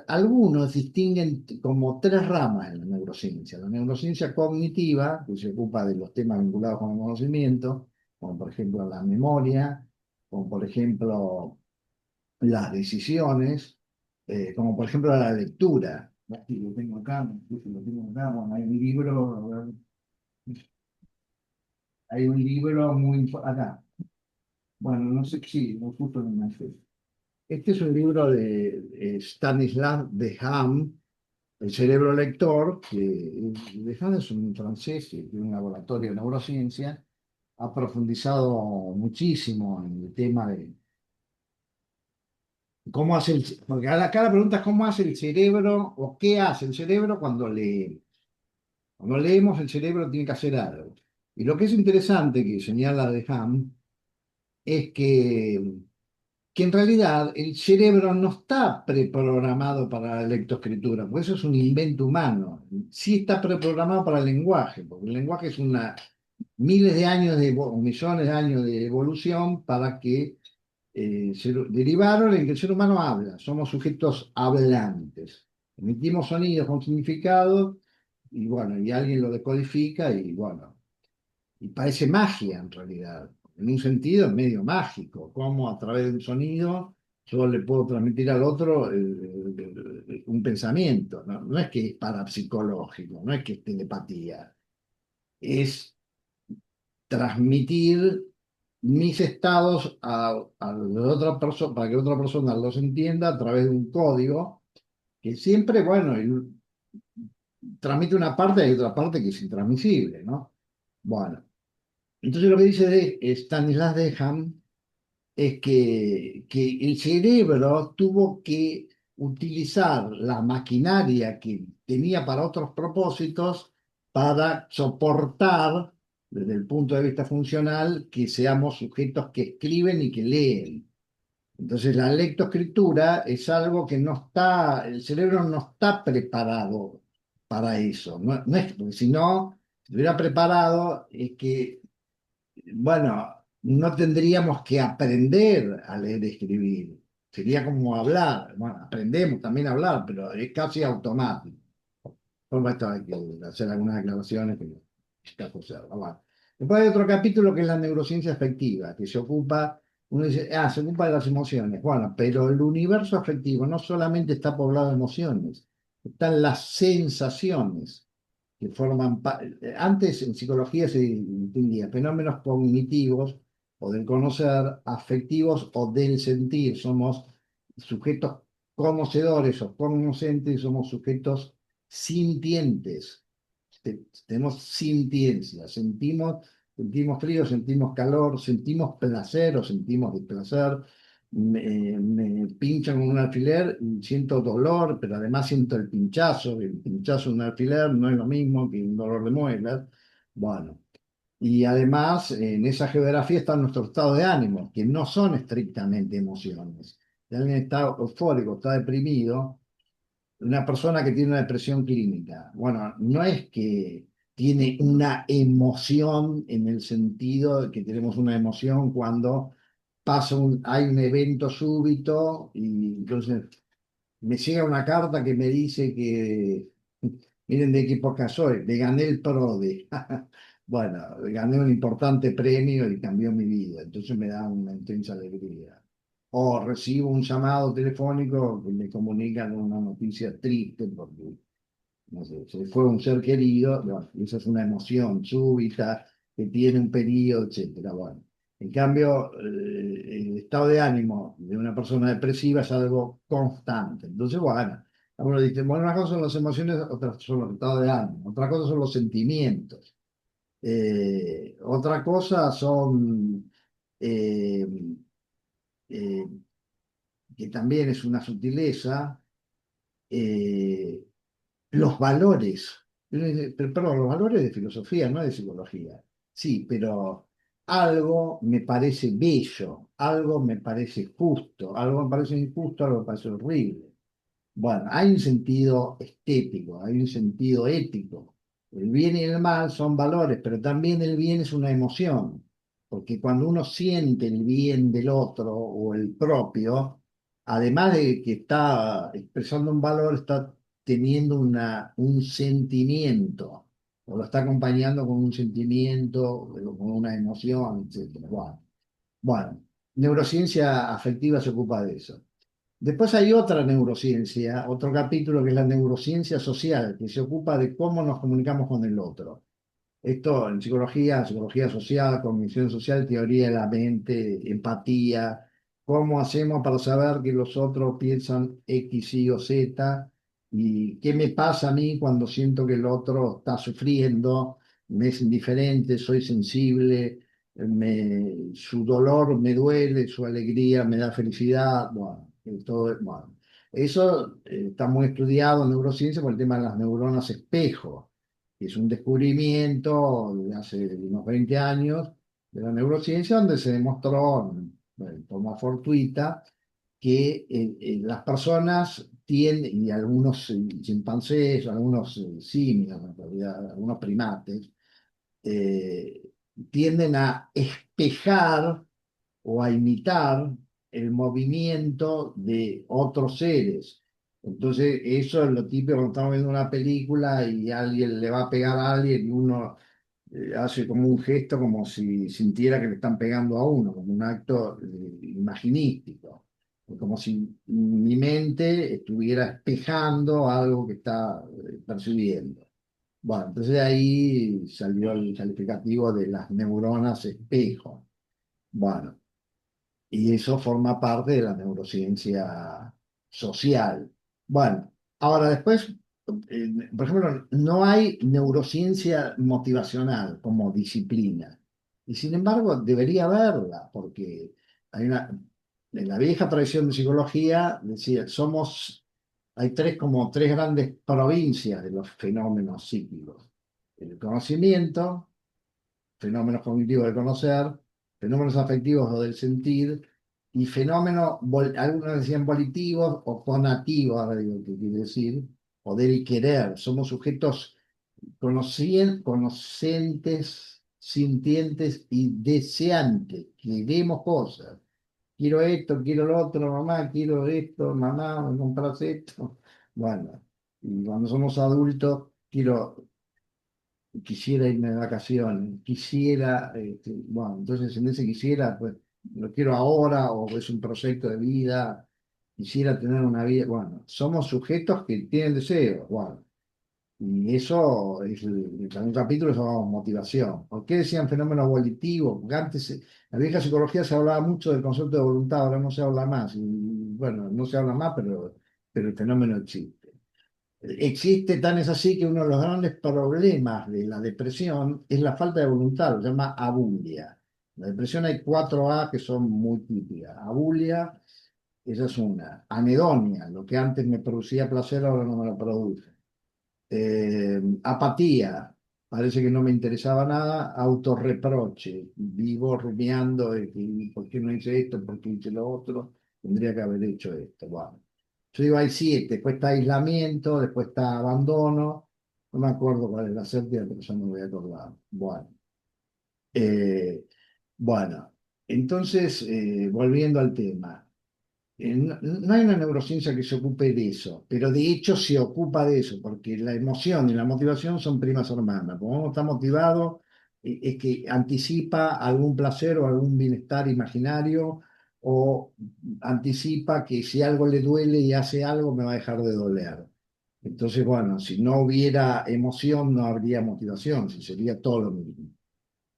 Algunos distinguen como tres ramas en la neurociencia. La neurociencia cognitiva, que se ocupa de los temas vinculados con el conocimiento, como por ejemplo la memoria, como por ejemplo las decisiones, como por ejemplo la lectura. Aquí lo tengo acá, no sé si lo tengo acá, bueno, hay un libro, a ver, hay un libro acá. Bueno, no sé si, no justo en el. Este es un libro de Stanislas Dehaene, El cerebro lector, que Dehaene es un francés que tiene un laboratorio de neurociencia, ha profundizado muchísimo en el tema de cómo hace porque acá la pregunta es cómo hace el cerebro o qué hace el cerebro cuando lee. Cuando leemos, el cerebro tiene que hacer algo. Y lo que es interesante que señala de Ham es que en realidad el cerebro no está preprogramado para la lectoescritura, porque eso es un invento humano. Sí está preprogramado para el lenguaje, porque el lenguaje es miles de años o millones de años de evolución para que derivaron en que el ser humano habla. Somos sujetos hablantes. Emitimos sonidos con significado y bueno, y alguien lo decodifica y bueno, y parece magia en realidad. En un sentido es medio mágico, como a través de un sonido yo le puedo transmitir al otro un pensamiento. No, no es que es parapsicológico, no es que es telepatía. es transmitir mis estados a la otra persona, para que otra persona los entienda a través de un código que siempre, bueno, transmite una parte y hay otra parte que es intransmisible, ¿no? Bueno, entonces lo que dice Stanislas Dehaene es que el cerebro tuvo que utilizar la maquinaria que tenía para otros propósitos para soportar, desde el punto de vista funcional, que seamos sujetos que escriben y que leen. Entonces, la lectoescritura es algo que no está, el cerebro no está preparado para eso. No, no es, porque si no, si estuviera preparado, es que bueno, no tendríamos que aprender a leer y escribir. Sería como hablar. Bueno, aprendemos también a hablar, pero es casi automático. Por esto hay que hacer algunas aclaraciones que está posada. Bueno. Después hay otro capítulo que es la neurociencia afectiva, que se ocupa, uno dice, se ocupa de las emociones. Bueno, pero el universo afectivo no solamente está poblado de emociones, están las sensaciones que forman antes en psicología se distinguía fenómenos cognitivos o del conocer, afectivos o del sentir. Somos sujetos conocedores o cognoscentes, somos sujetos sintientes. Tenemos sintiencia, sentimos frío, sentimos calor, sentimos placer o sentimos displacer. Me pinchan con un alfiler, siento dolor, pero además siento el pinchazo. El pinchazo de un alfiler no es lo mismo que un dolor de muelas. Bueno, y además en esa geografía está nuestro estado de ánimo, que no son estrictamente emociones. Si alguien está eufórico, está deprimido, una persona que tiene una depresión clínica, bueno, no es que tiene una emoción en el sentido de que tenemos una emoción cuando hay un evento súbito y entonces me llega una carta que me dice que, miren de qué época soy, le gané el PRODE. Bueno, gané un importante premio y cambió mi vida, entonces me da una intensa alegría. O recibo un llamado telefónico que me comunica con una noticia triste porque, no sé, se fue un ser querido, bueno, esa es una emoción súbita que tiene un periodo, etcétera. Bueno, en cambio, el estado de ánimo de una persona depresiva es algo constante. Entonces, bueno, uno dice, bueno, una cosa son las emociones, otras son los estados de ánimo, otra cosa son los sentimientos, otra cosa son, eh, eh, que también es una sutileza, eh, los valores. Perdón, los valores de filosofía, no de psicología. Sí, pero algo me parece bello, algo me parece justo, algo me parece injusto, algo me parece horrible. Bueno, hay un sentido estético, hay un sentido ético. El bien y el mal son valores, pero también el bien es una emoción, porque cuando uno siente el bien del otro o el propio, además de que está expresando un valor, está teniendo un sentimiento, o lo está acompañando con un sentimiento, o con una emoción, etcétera. Bueno, neurociencia afectiva se ocupa de eso. Después hay otra neurociencia, otro capítulo que es la neurociencia social, que se ocupa de cómo nos comunicamos con el otro. Esto en psicología, psicología social, cognición social, teoría de la mente, empatía, cómo hacemos para saber que los otros piensan X, Y o Z y qué me pasa a mí cuando siento que el otro está sufriendo, me es indiferente, soy sensible, su dolor me duele, su alegría me da felicidad, bueno, bueno. Eso está muy estudiado en neurociencia por el tema de las neuronas espejo, que es un descubrimiento de hace unos 20 años de la neurociencia, donde se demostró, de forma fortuita, que las personas tienen, y algunos chimpancés, algunos simios, en realidad, algunos primates, eh, tienden a espejar o a imitar el movimiento de otros seres. Entonces, eso es lo típico cuando estamos viendo una película y alguien le va a pegar a alguien y uno hace como un gesto como si sintiera que le están pegando a uno, como un acto imaginístico, como si mi mente estuviera espejando algo que está percibiendo. Bueno, entonces de ahí salió el calificativo de las neuronas espejo. Bueno, y eso forma parte de la neurociencia social. Bueno, ahora después, por ejemplo, no hay neurociencia motivacional como disciplina. Y sin embargo, debería haberla, porque hay en la vieja tradición de psicología decía, hay como tres grandes provincias de los fenómenos psíquicos. El conocimiento, fenómenos cognitivos del conocer, fenómenos afectivos o del sentir, y fenómenos, algunos decían volitivos o conativos, ahora digo qué quiere decir, o del querer. Somos sujetos conocentes, sintientes y deseantes. Queremos cosas. Quiero esto, quiero lo otro, mamá, quiero esto, mamá, ¿me compras esto? Bueno, y cuando somos adultos, quisiera irme de vacaciones, quisiera, bueno, entonces en ese quisiera, pues lo quiero ahora o es un proyecto de vida, quisiera tener una vida, bueno, somos sujetos que tienen deseos, bueno, y eso es en un capítulo se llama motivación. ¿Por qué decían fenómeno volitivo? Porque antes, en la vieja psicología se hablaba mucho del concepto de voluntad, ahora no se habla más, y bueno, no se habla más, pero el fenómeno existe. Existe, tan es así que uno de los grandes problemas de la depresión es la falta de voluntad, lo llama abulia. En la depresión hay cuatro A que son muy típicas. Abulia, esa es una. Anedonia, lo que antes me producía placer ahora no me lo produce. Apatía, parece que no me interesaba nada. Autorreproche, vivo rumiando de que, ¿por qué no hice esto? ¿Por qué hice lo otro? Tendría que haber hecho esto. Bueno, yo digo, hay siete, después está aislamiento, después está abandono, no me acuerdo cuál es la séptima, pero ya no me voy a acordar. Bueno, eh, bueno, entonces, volviendo al tema. No hay una neurociencia que se ocupe de eso, pero de hecho se ocupa de eso, porque la emoción y la motivación son primas hermanas. Como uno está motivado, es que anticipa algún placer o algún bienestar imaginario, o anticipa que si algo le duele y hace algo, me va a dejar de doler. Entonces, bueno, si no hubiera emoción, no habría motivación, si sería todo lo mismo.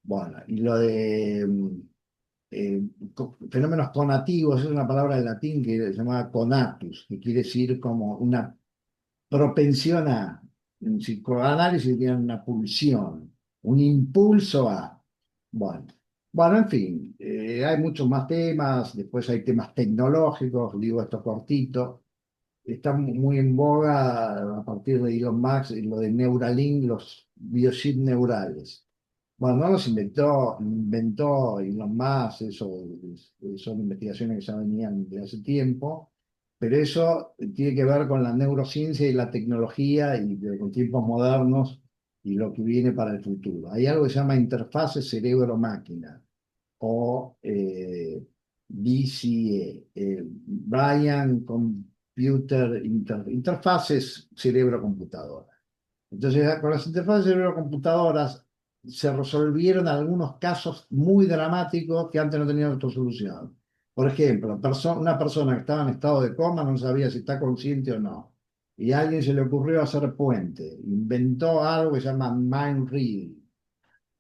Bueno, y lo de eh, fenómenos conativos, es una palabra de latín que se llama conatus, que quiere decir como una propensión a, en psicoanálisis tienen una pulsión, un impulso a. Bueno, bueno, en fin, hay muchos más temas, después hay temas tecnológicos, digo esto cortito, está muy en boga a partir de Elon Musk lo de Neuralink, los biochips neurales. Bueno, no los inventó Elon Musk, eso son investigaciones que ya venían de hace tiempo, pero eso tiene que ver con la neurociencia y la tecnología y de los tiempos modernos y lo que viene para el futuro. Hay algo que se llama interfase cerebro-máquina o BCE, Brain Computer Interfaces cerebro-computadora. Entonces, con las interfaces cerebro-computadoras se resolvieron algunos casos muy dramáticos que antes no tenían otra solución. Por ejemplo, una persona que estaba en estado de coma no sabía si está consciente o no. Y a alguien se le ocurrió hacer puente. Inventó algo que se llama mind reading.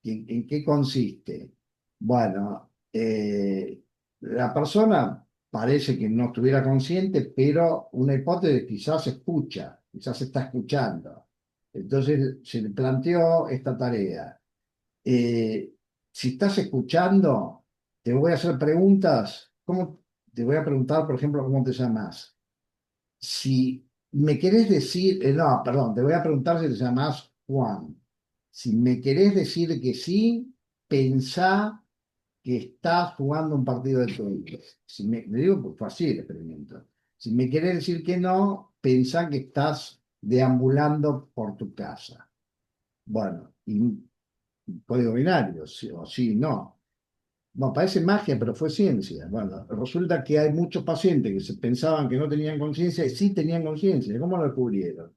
¿En qué consiste? Bueno, la persona parece que no estuviera consciente, pero una hipótesis quizás escucha, quizás está escuchando. Entonces se le planteó esta tarea. Eh, si estás escuchando, te voy a hacer preguntas. Te voy a preguntar, por ejemplo, cómo te llamas? Si me querés decir, no, perdón, te voy a preguntar si te llamas Juan. Si me querés decir que sí, pensá que estás jugando un partido de tenis. Si me digo, pues fue así el experimento. Si me querés decir que no, pensá que estás deambulando por tu casa. Bueno, y código binario, sí o sí, no. No, parece magia, pero fue ciencia. Bueno, resulta que hay muchos pacientes que se pensaban que no tenían conciencia y sí tenían conciencia. ¿Cómo lo descubrieron?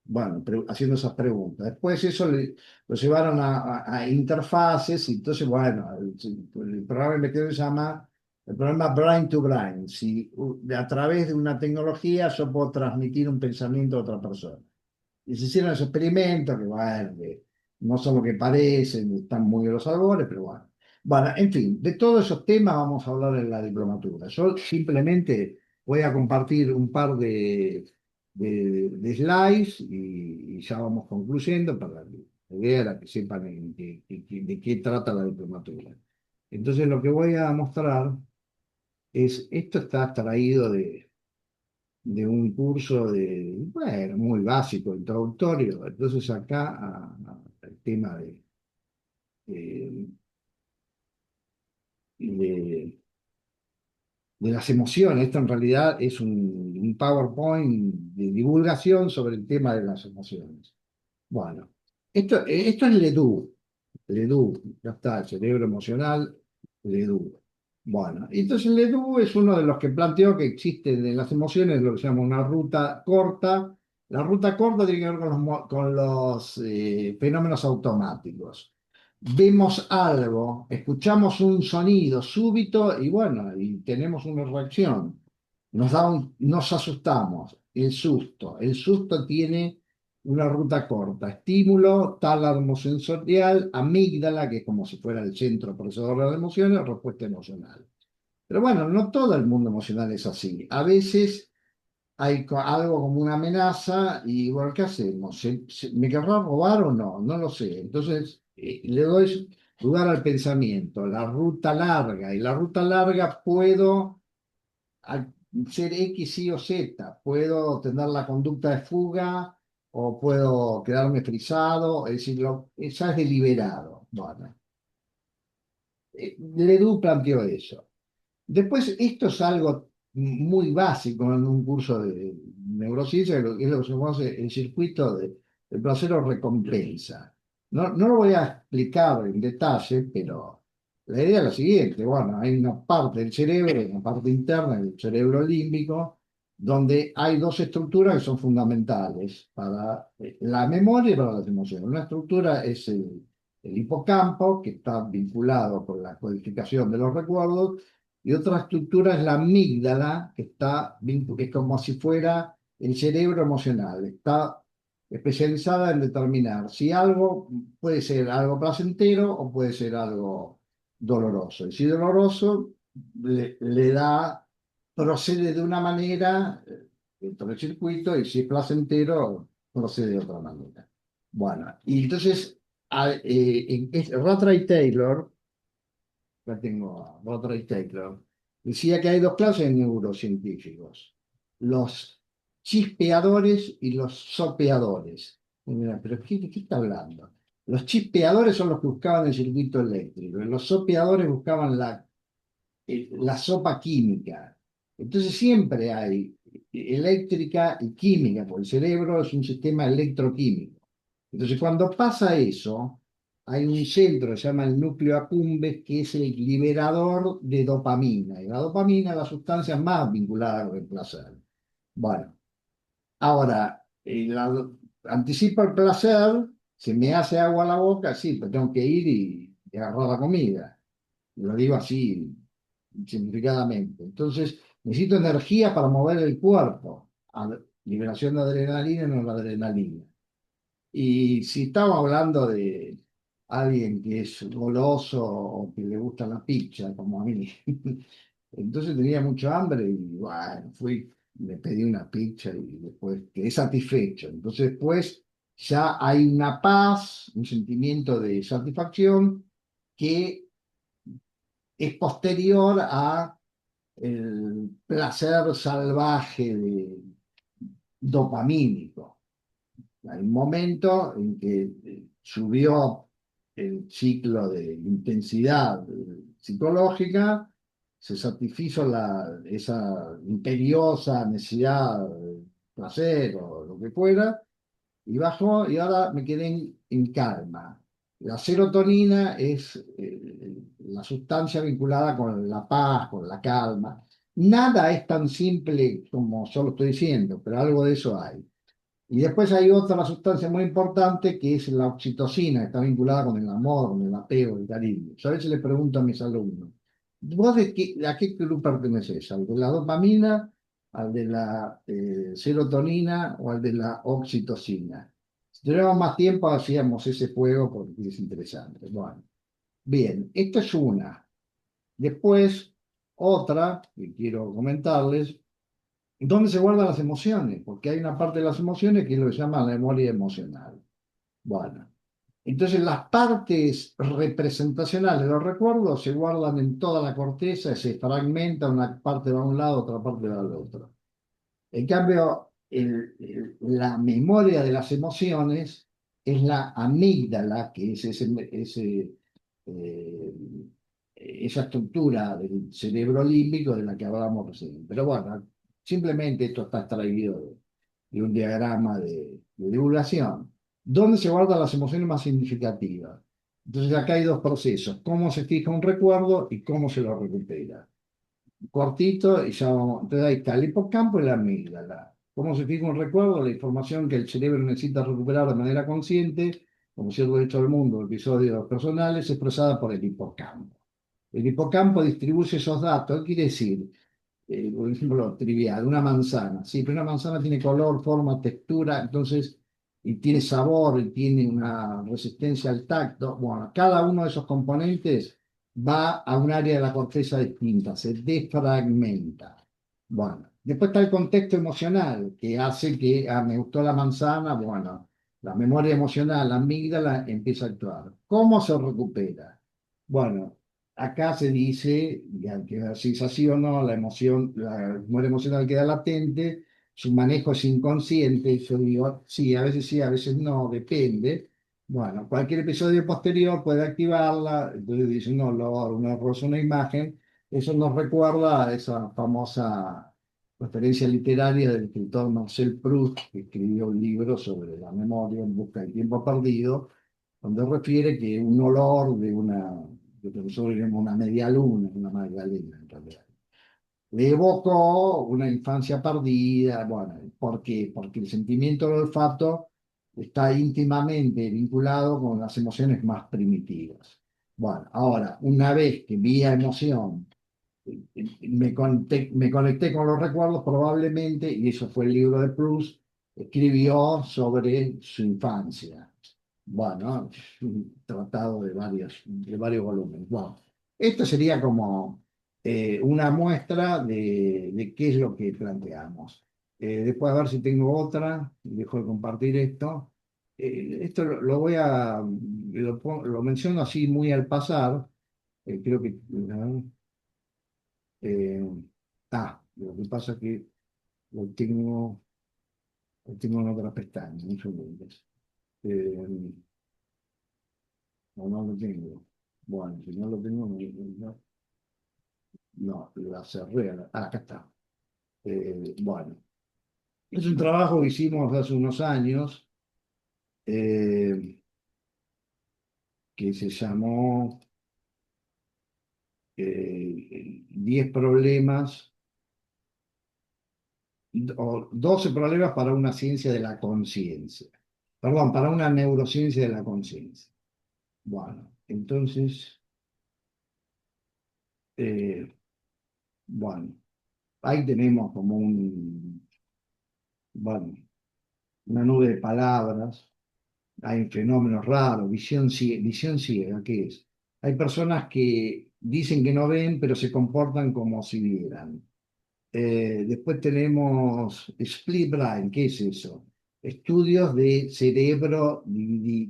Bueno, haciendo esas preguntas. Después eso lo llevaron a interfaces y entonces, bueno, el programa de investigación se llama el programa Brain to Brain. Si a través de una tecnología yo puedo transmitir un pensamiento a otra persona. y se hicieron esos experimentos que, bueno, que no son lo que parecen, están muy a los albores, pero bueno. Bueno, en fin, de todos esos temas vamos a hablar en la diplomatura. Yo simplemente voy a compartir un par de slides y ya vamos concluyendo para que la idea era que sepan de qué trata la diplomatura. Entonces lo que voy a mostrar es, esto está extraído de un curso bueno, muy básico, introductorio. Entonces acá el tema de, de- de las emociones. Esto en realidad es un PowerPoint de divulgación sobre el tema de las emociones. Bueno, esto es Ledoux. Ledoux, ya está, el cerebro emocional, Ledoux. Bueno, entonces Ledoux es uno de los que planteó que existe en las emociones lo que se llama una ruta corta. La ruta corta tiene que ver con los fenómenos automáticos. Vemos algo, escuchamos un sonido súbito y bueno, y tenemos una reacción. Nos asustamos, el susto tiene una ruta corta, estímulo, tálamo sensorial, amígdala, que es como si fuera el centro procesador de las emociones, respuesta emocional. Pero bueno, no todo el mundo emocional es así. A veces hay algo como una amenaza y bueno, ¿qué hacemos? ¿Me querrá robar o no? No lo sé. Entonces le doy lugar al pensamiento, la ruta larga. Y la ruta larga puedo al ser X, Y o Z. Puedo tener la conducta de fuga o puedo quedarme frisado. Es decir, ya es deliberado. Bueno, Ledoux planteó eso. Después, esto es algo muy básico en un curso de neurociencia, que es lo que se conoce el circuito de placer o recompensa. No lo voy a explicar en detalle, pero la idea es la siguiente. Bueno, hay una parte del cerebro, una parte interna del cerebro límbico, donde hay dos estructuras que son fundamentales para la memoria y para las emociones. Una estructura es el hipocampo, que está vinculado con la codificación de los recuerdos, y otra estructura es la amígdala, que es como si fuera el cerebro emocional. Está especializada en determinar si algo puede ser algo placentero o puede ser algo doloroso. Y si doloroso, procede de una manera dentro del circuito, y si es placentero, procede de otra manera. Bueno, y entonces Rattray Taylor, la tengo a Roderick Taylor, decía que hay dos clases de neurocientíficos: los chispeadores y los sopeadores. Y mira, pero ¿qué está hablando? Los chispeadores son los que buscaban el circuito eléctrico, y los sopeadores buscaban la sopa química. Entonces siempre hay eléctrica y química, porque el cerebro es un sistema electroquímico. Entonces cuando pasa eso, hay un centro que se llama el núcleo accumbens, que es el liberador de dopamina. Y la dopamina es la sustancia más vinculada con el placer. Bueno, ahora, anticipo el placer, se me hace agua a la boca, sí, pero tengo que ir y agarrar la comida. Lo digo así, significadamente. Entonces, necesito energía para mover el cuerpo. Liberación de adrenalina, no la adrenalina. Y si estamos hablando de alguien que es goloso o que le gusta la pizza, como a mí, entonces tenía mucho hambre y bueno, me pedí una pizza y después quedé satisfecho. Entonces después ya hay una paz, un sentimiento de satisfacción que es posterior a el placer salvaje dopamínico. Hay un momento en que subió el ciclo de intensidad psicológica, se satisfizo esa imperiosa necesidad de placer o lo que fuera, y bajó y ahora me quedé en calma. La serotonina es la sustancia vinculada con la paz, con la calma. Nada es tan simple como yo lo estoy diciendo, pero algo de eso hay. Y después hay otra sustancia muy importante que es la oxitocina, que está vinculada con el amor, con el apego, el cariño. Yo a veces les pregunto a mis alumnos: ¿vos a qué club perteneces? ¿Al de la dopamina, al de la serotonina o al de la oxitocina? Si tuviéramos más tiempo, hacíamos ese juego porque es interesante. Bueno, bien, esta es una. Después, otra que quiero comentarles, ¿dónde se guardan las emociones? Porque hay una parte de las emociones que es lo que se llama la memoria emocional. Bueno, entonces las partes representacionales de los recuerdos se guardan en toda la corteza, se fragmenta, una parte va a un lado, otra parte va al otro. En cambio, la memoria de las emociones es la amígdala, que es eh, esa estructura del cerebro límbico de la que hablábamos recién. Pero bueno, simplemente esto está extraído de un diagrama de divulgación. ¿Dónde se guardan las emociones más significativas? Entonces acá hay dos procesos, cómo se fija un recuerdo y cómo se lo recupera. Cortito, y ya vamos. Entonces ahí está el hipocampo y la amígdala. ¿Cómo se fija un recuerdo? La información que el cerebro necesita recuperar de manera consciente, como cierto hecho del mundo, episodios personales, expresada por el hipocampo. El hipocampo distribuye esos datos. ¿Qué quiere decir? Por ejemplo, trivial, una manzana. Sí, pero una manzana tiene color, forma, textura, entonces, y tiene sabor, y tiene una resistencia al tacto. Bueno, cada uno de esos componentes va a un área de la corteza distinta, se defragmenta. Bueno, después está el contexto emocional, que hace que, me gustó la manzana, bueno, la memoria emocional, la amígdala empieza a actuar. ¿Cómo se recupera? Bueno, acá se dice, y aunque así es así o no, la emoción, la memoria emocional queda latente, su manejo es inconsciente, yo digo, sí, a veces no, depende. Bueno, cualquier episodio posterior puede activarla, entonces dice un olor, una rosa, una imagen, eso nos recuerda a esa famosa referencia literaria del escritor Marcel Proust, que escribió un libro sobre la memoria en busca del tiempo perdido, donde refiere que un olor de de lo que nosotros llamamos una media luna, una magdalena en realidad, le evocó una infancia perdida. Bueno, ¿por qué? Porque el sentimiento del olfato está íntimamente vinculado con las emociones más primitivas. Bueno, ahora, una vez que vía emoción me conecté con los recuerdos, probablemente, y eso fue el libro de Proust, escribió sobre su infancia. Bueno, un tratado de varios volúmenes. Bueno, esto sería como una muestra de qué es lo que planteamos. Después a ver si tengo otra, dejo de compartir esto. Esto lo voy a, lo menciono así muy al pasar, creo que... eh, lo que pasa es que lo tengo en otra pestaña, un segundo. Eh, no lo tengo. Bueno, si no lo tengo, no, la cerré. Acá está. Bueno, es un trabajo que hicimos hace unos años, eh, que se llamó 10 problemas o 12 problemas para una ciencia de la conciencia. Perdón, para una neurociencia de la conciencia. Bueno, entonces, eh, bueno, ahí tenemos como bueno, una nube de palabras, hay fenómenos raros, visión ciega, ¿qué es? Hay personas que dicen que no ven, pero se comportan como si vieran. Después tenemos split brain, ¿qué es eso? Estudios de cerebro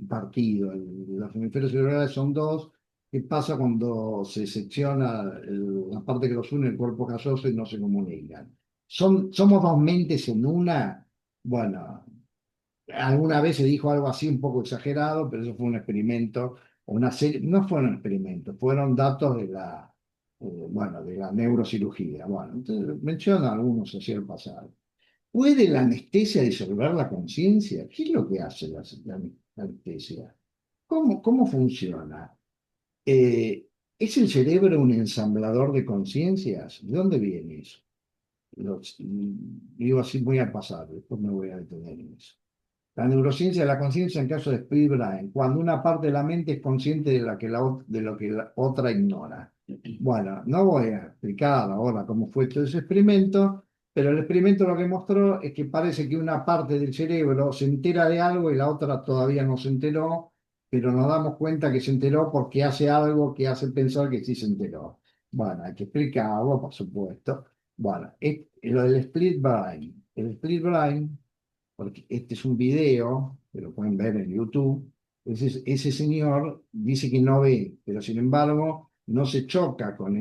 partido. Los hemisferios cerebrales son dos. ¿Qué pasa cuando se secciona la parte que los une, el cuerpo calloso, y no se comunican? ¿Somos dos mentes en una? Bueno, alguna vez se dijo algo así un poco exagerado, pero eso fue un experimento, o una serie, no fueron experimentos, fueron datos de bueno, de la neurocirugía. Bueno, entonces menciona algunos así al pasado. ¿Puede la anestesia disolver la conciencia? ¿Qué es lo que hace la anestesia? ¿Cómo funciona? Eh, ¿Es el cerebro un ensamblador de conciencias? ¿De dónde viene eso? Digo así muy al pasado, después me voy a detener en eso. La neurociencia de la conciencia en caso de Split Brain, cuando una parte de la mente es consciente de lo que la otra ignora. Bueno, no voy a explicar ahora cómo fue todo ese experimento, pero el experimento lo que mostró es que parece que una parte del cerebro se entera de algo y la otra todavía no se enteró, pero nos damos cuenta que se enteró porque hace algo que hace pensar que sí se enteró. Bueno, hay que explicarlo, por supuesto. Bueno, lo del split brain. El split brain, porque este es un video, que lo pueden ver en YouTube, ese señor dice que no ve, pero sin embargo no se choca con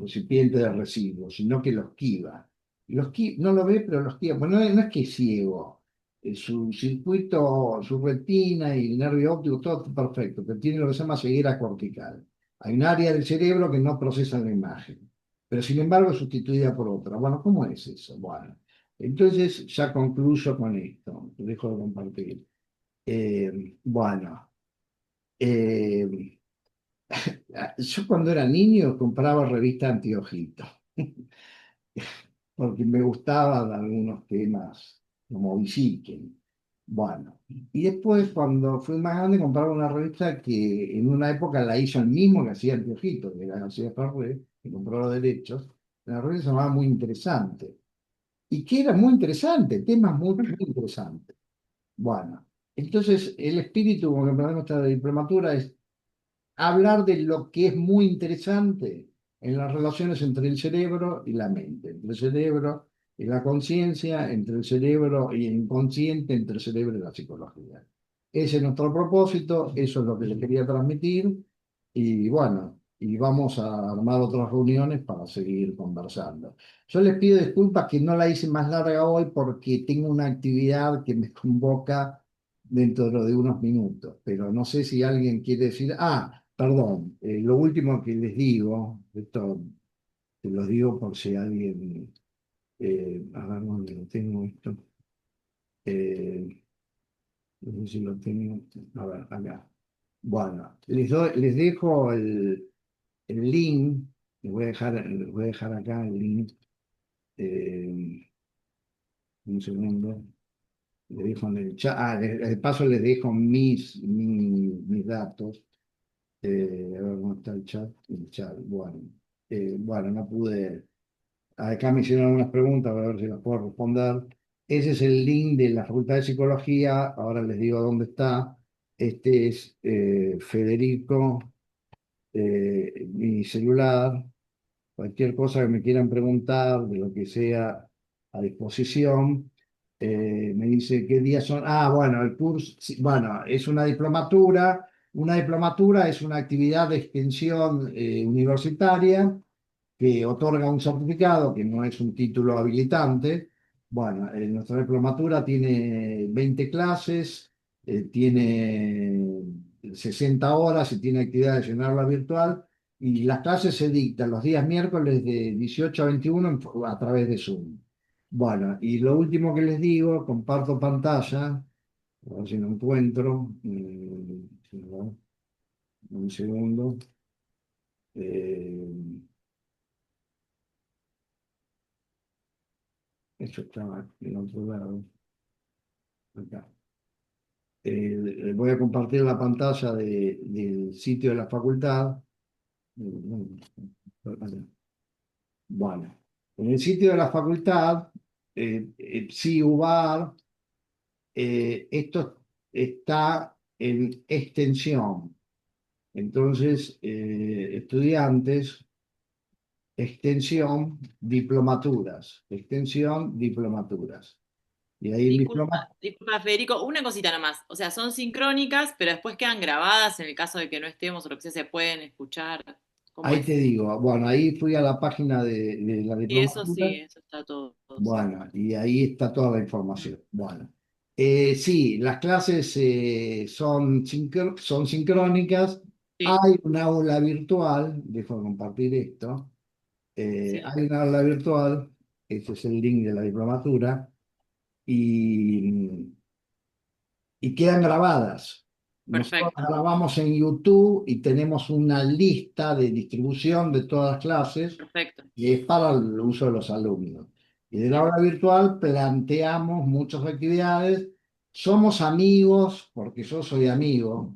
recipiente de residuos, sino que los esquiva. No lo ve, pero los esquiva. Pues no es que es ciego. Su circuito, su retina y el nervio óptico, todo está perfecto, pero tiene lo que se llama ceguera cortical. Hay un área del cerebro que no procesa la imagen, pero sin embargo es sustituida por otra. Bueno, ¿cómo es eso? Bueno, entonces ya concluyo con esto. Dejo de compartir. Bueno. eh, yo cuando era niño compraba revistas antiojito, porque me gustaban algunos temas como Bisiken. Bueno, y después cuando fui más grande compraba una revista que en una época la hizo el mismo que hacía Antiojito, que era García Ferré, que compró los derechos. La revista se llamaba Muy Interesante. Y que era muy interesante, temas muy interesantes. Bueno, entonces el espíritu con que empezamos esta diplomatura es hablar de lo que es muy interesante en las relaciones entre el cerebro y la mente, entre el cerebro y la conciencia, entre el cerebro y el inconsciente, entre el cerebro y la psicología. Ese es nuestro propósito, eso es lo que le quería transmitir y bueno, y vamos a armar otras reuniones para seguir conversando. Yo les pido disculpas que no la hice más larga hoy porque tengo una actividad que me convoca dentro de unos minutos, pero no sé si alguien quiere decir, perdón, lo último que les digo, esto te lo digo por si alguien, a ver dónde lo tengo esto, eh, no sé si lo tengo, a ver, acá. Bueno, les dejo el link, les voy a dejar acá el link, eh, un segundo, le dejo en el chat, de paso les dejo mis datos. A ver cómo está el chat. El chat, bueno. Bueno, no pude. Acá me hicieron algunas preguntas, a ver si las puedo responder. Ese es el link de la Facultad de Psicología. Ahora les digo dónde está. Este es Federico, mi celular. Cualquier cosa que me quieran preguntar, de lo que sea, a disposición. Me dice qué días son. Bueno, el curso, sí, bueno, es una diplomatura. Una diplomatura es una actividad de extensión universitaria que otorga un certificado que no es un título habilitante. Bueno, nuestra diplomatura tiene 20 clases, tiene 60 horas y tiene actividades en aula virtual. Y las clases se dictan los días miércoles de 18 a 21 a través de Zoom. Bueno, y lo último que les digo, comparto pantalla, a ver si lo encuentro. Un segundo. Eh, Esto estaba en otro lado. Acá. Voy a compartir la pantalla del sitio de la facultad. Bueno, en el sitio de la facultad, CIUBAR, esto está en extensión. Entonces, estudiantes, extensión, diplomaturas. Y ahí en Disculpa, disculpa, Federico, una cosita nomás. O sea, son sincrónicas, pero después quedan grabadas en el caso de que no estemos o lo que sea, se pueden escuchar. ¿Cómo ahí es? te digo, bueno, ahí fui a la página de la Sí, diplomatura. eso está todo, sí. Bueno, y ahí está toda la información. Bueno, sí, las clases son sincrónicas. Sí, Hay un aula virtual, dejo de compartir esto. sí, Hay un aula virtual, ese es el link de la diplomatura, y, y quedan grabadas. Nosotros perfecto, grabamos en YouTube y tenemos una lista de distribución de todas las clases perfecto. y es para el uso de los alumnos. Y de la Bien, aula virtual planteamos muchas actividades. Somos amigos, porque yo soy amigo,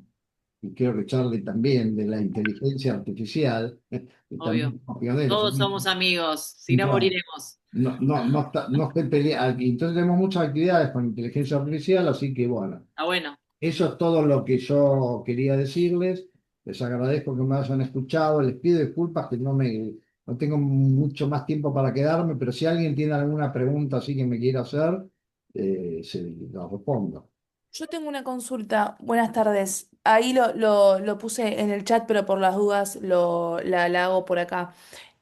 y creo que Charlie también, de la inteligencia artificial, que Obvio. también somos pioneros. Todos somos amigos, si no Bueno, moriremos. no estoy peleando. Entonces tenemos muchas actividades con inteligencia artificial, así que bueno, Ah, bueno. eso es todo lo que yo quería decirles. Les agradezco que me hayan escuchado. Les pido disculpas que no tengo mucho más tiempo para quedarme, pero si alguien tiene alguna pregunta así que me quiera hacer, se la respondo. Yo tengo una consulta. Buenas tardes. Ahí lo puse en el chat, pero por las dudas la hago por acá.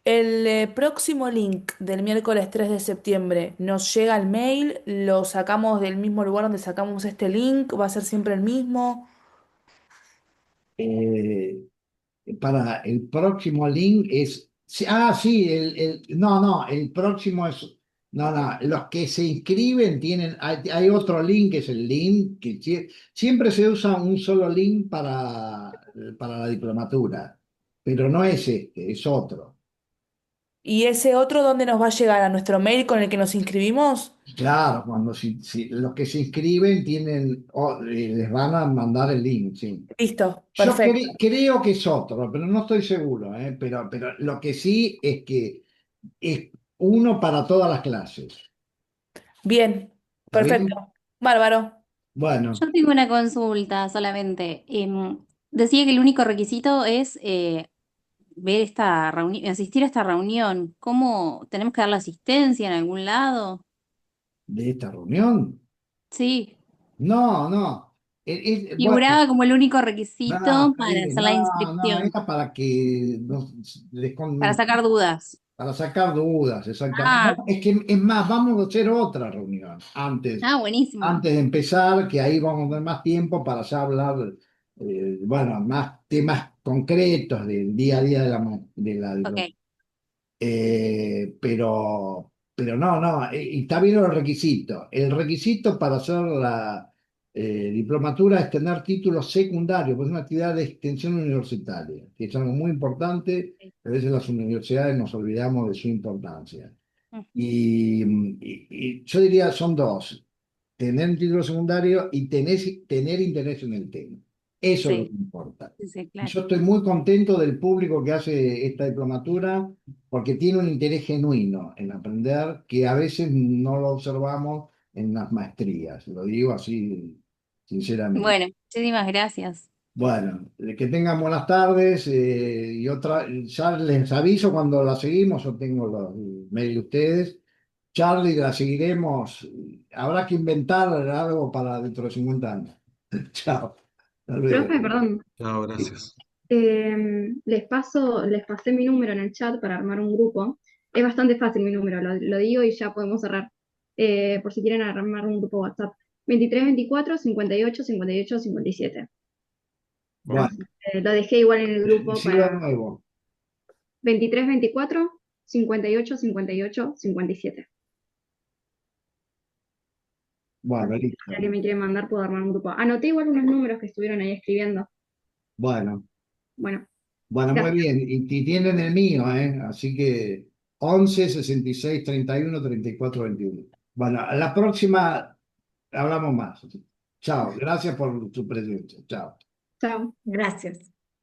El próximo link del miércoles 3 de septiembre nos llega al mail, lo sacamos del mismo lugar donde sacamos este link, va a ser siempre el mismo. Eh, para el próximo link es. Sí, no, el próximo es. No, no, los que se inscriben hay otro link que es el link que siempre se usa un solo link para la diplomatura, pero no es este, es otro. ¿Y ese otro dónde nos va a llegar? ¿A nuestro mail con el que nos inscribimos? Claro, si los que se inscriben les van a mandar el link, sí. Listo, Yo perfecto. creo que es otro, pero no estoy seguro, ¿eh? Pero lo que sí es que es uno para todas las clases. Bien, ¿Está bien? perfecto. Bárbaro. Bueno, Yo tengo una consulta solamente. Decía que el único requisito es ver esta reunión, asistir a esta reunión. ¿Cómo tenemos que dar la asistencia en algún lado? de esta reunión. Sí, No, no. Bueno, figuraba como el único no, requisito está para bien. hacer la No, inscripción, era para que para sacar dudas. para sacar dudas, exactamente. Ah, No, es que es más, vamos a hacer otra reunión buenísimo. antes de empezar, que ahí vamos a tener más tiempo para ya hablar, bueno, más temas concretos del día a día de la diplomacia. Ok, Pero no, y está bien los requisitos. El requisito para hacer la diplomatura es tener título secundario, pues es una actividad de extensión universitaria, que es algo muy importante. A veces las universidades nos olvidamos de su importancia. ujú, Y yo diría son dos: tener un título secundario y tener interés en el tema. Eso es lo que sí, importa. sí, sí, Y claro. yo estoy muy contento del público que hace esta diplomatura porque tiene un interés genuino en aprender que a veces no lo observamos en las maestrías. Lo digo así sinceramente. Bueno, muchísimas gracias. Bueno, que tengan buenas tardes ya les aviso cuando la seguimos. Yo tengo los mail de ustedes. Charlie, la seguiremos. Habrá que inventar algo para dentro de 50 años. Chao. Hasta luego. Profe, perdón, Chao, gracias. les pasé mi número en el chat para armar un grupo. Es bastante fácil mi número, lo digo y ya podemos cerrar. Por si quieren armar un grupo WhatsApp. 23 24 58 58 57. Bueno, Lo dejé igual en el grupo decilo de para nuevo. 23 24 58 58 57. Bueno, Así que si listo. alguien me quiere mandar, puedo armar un grupo. Anoté igual unos números que estuvieron ahí escribiendo. Bueno, Bueno, bueno, muy gracias. bien. Y tienen el mío, ¿eh? Así que 11 66 31 34 21. Bueno, a la próxima hablamos más. Chao. Gracias por su presencia. Chao. Chao. Gracias.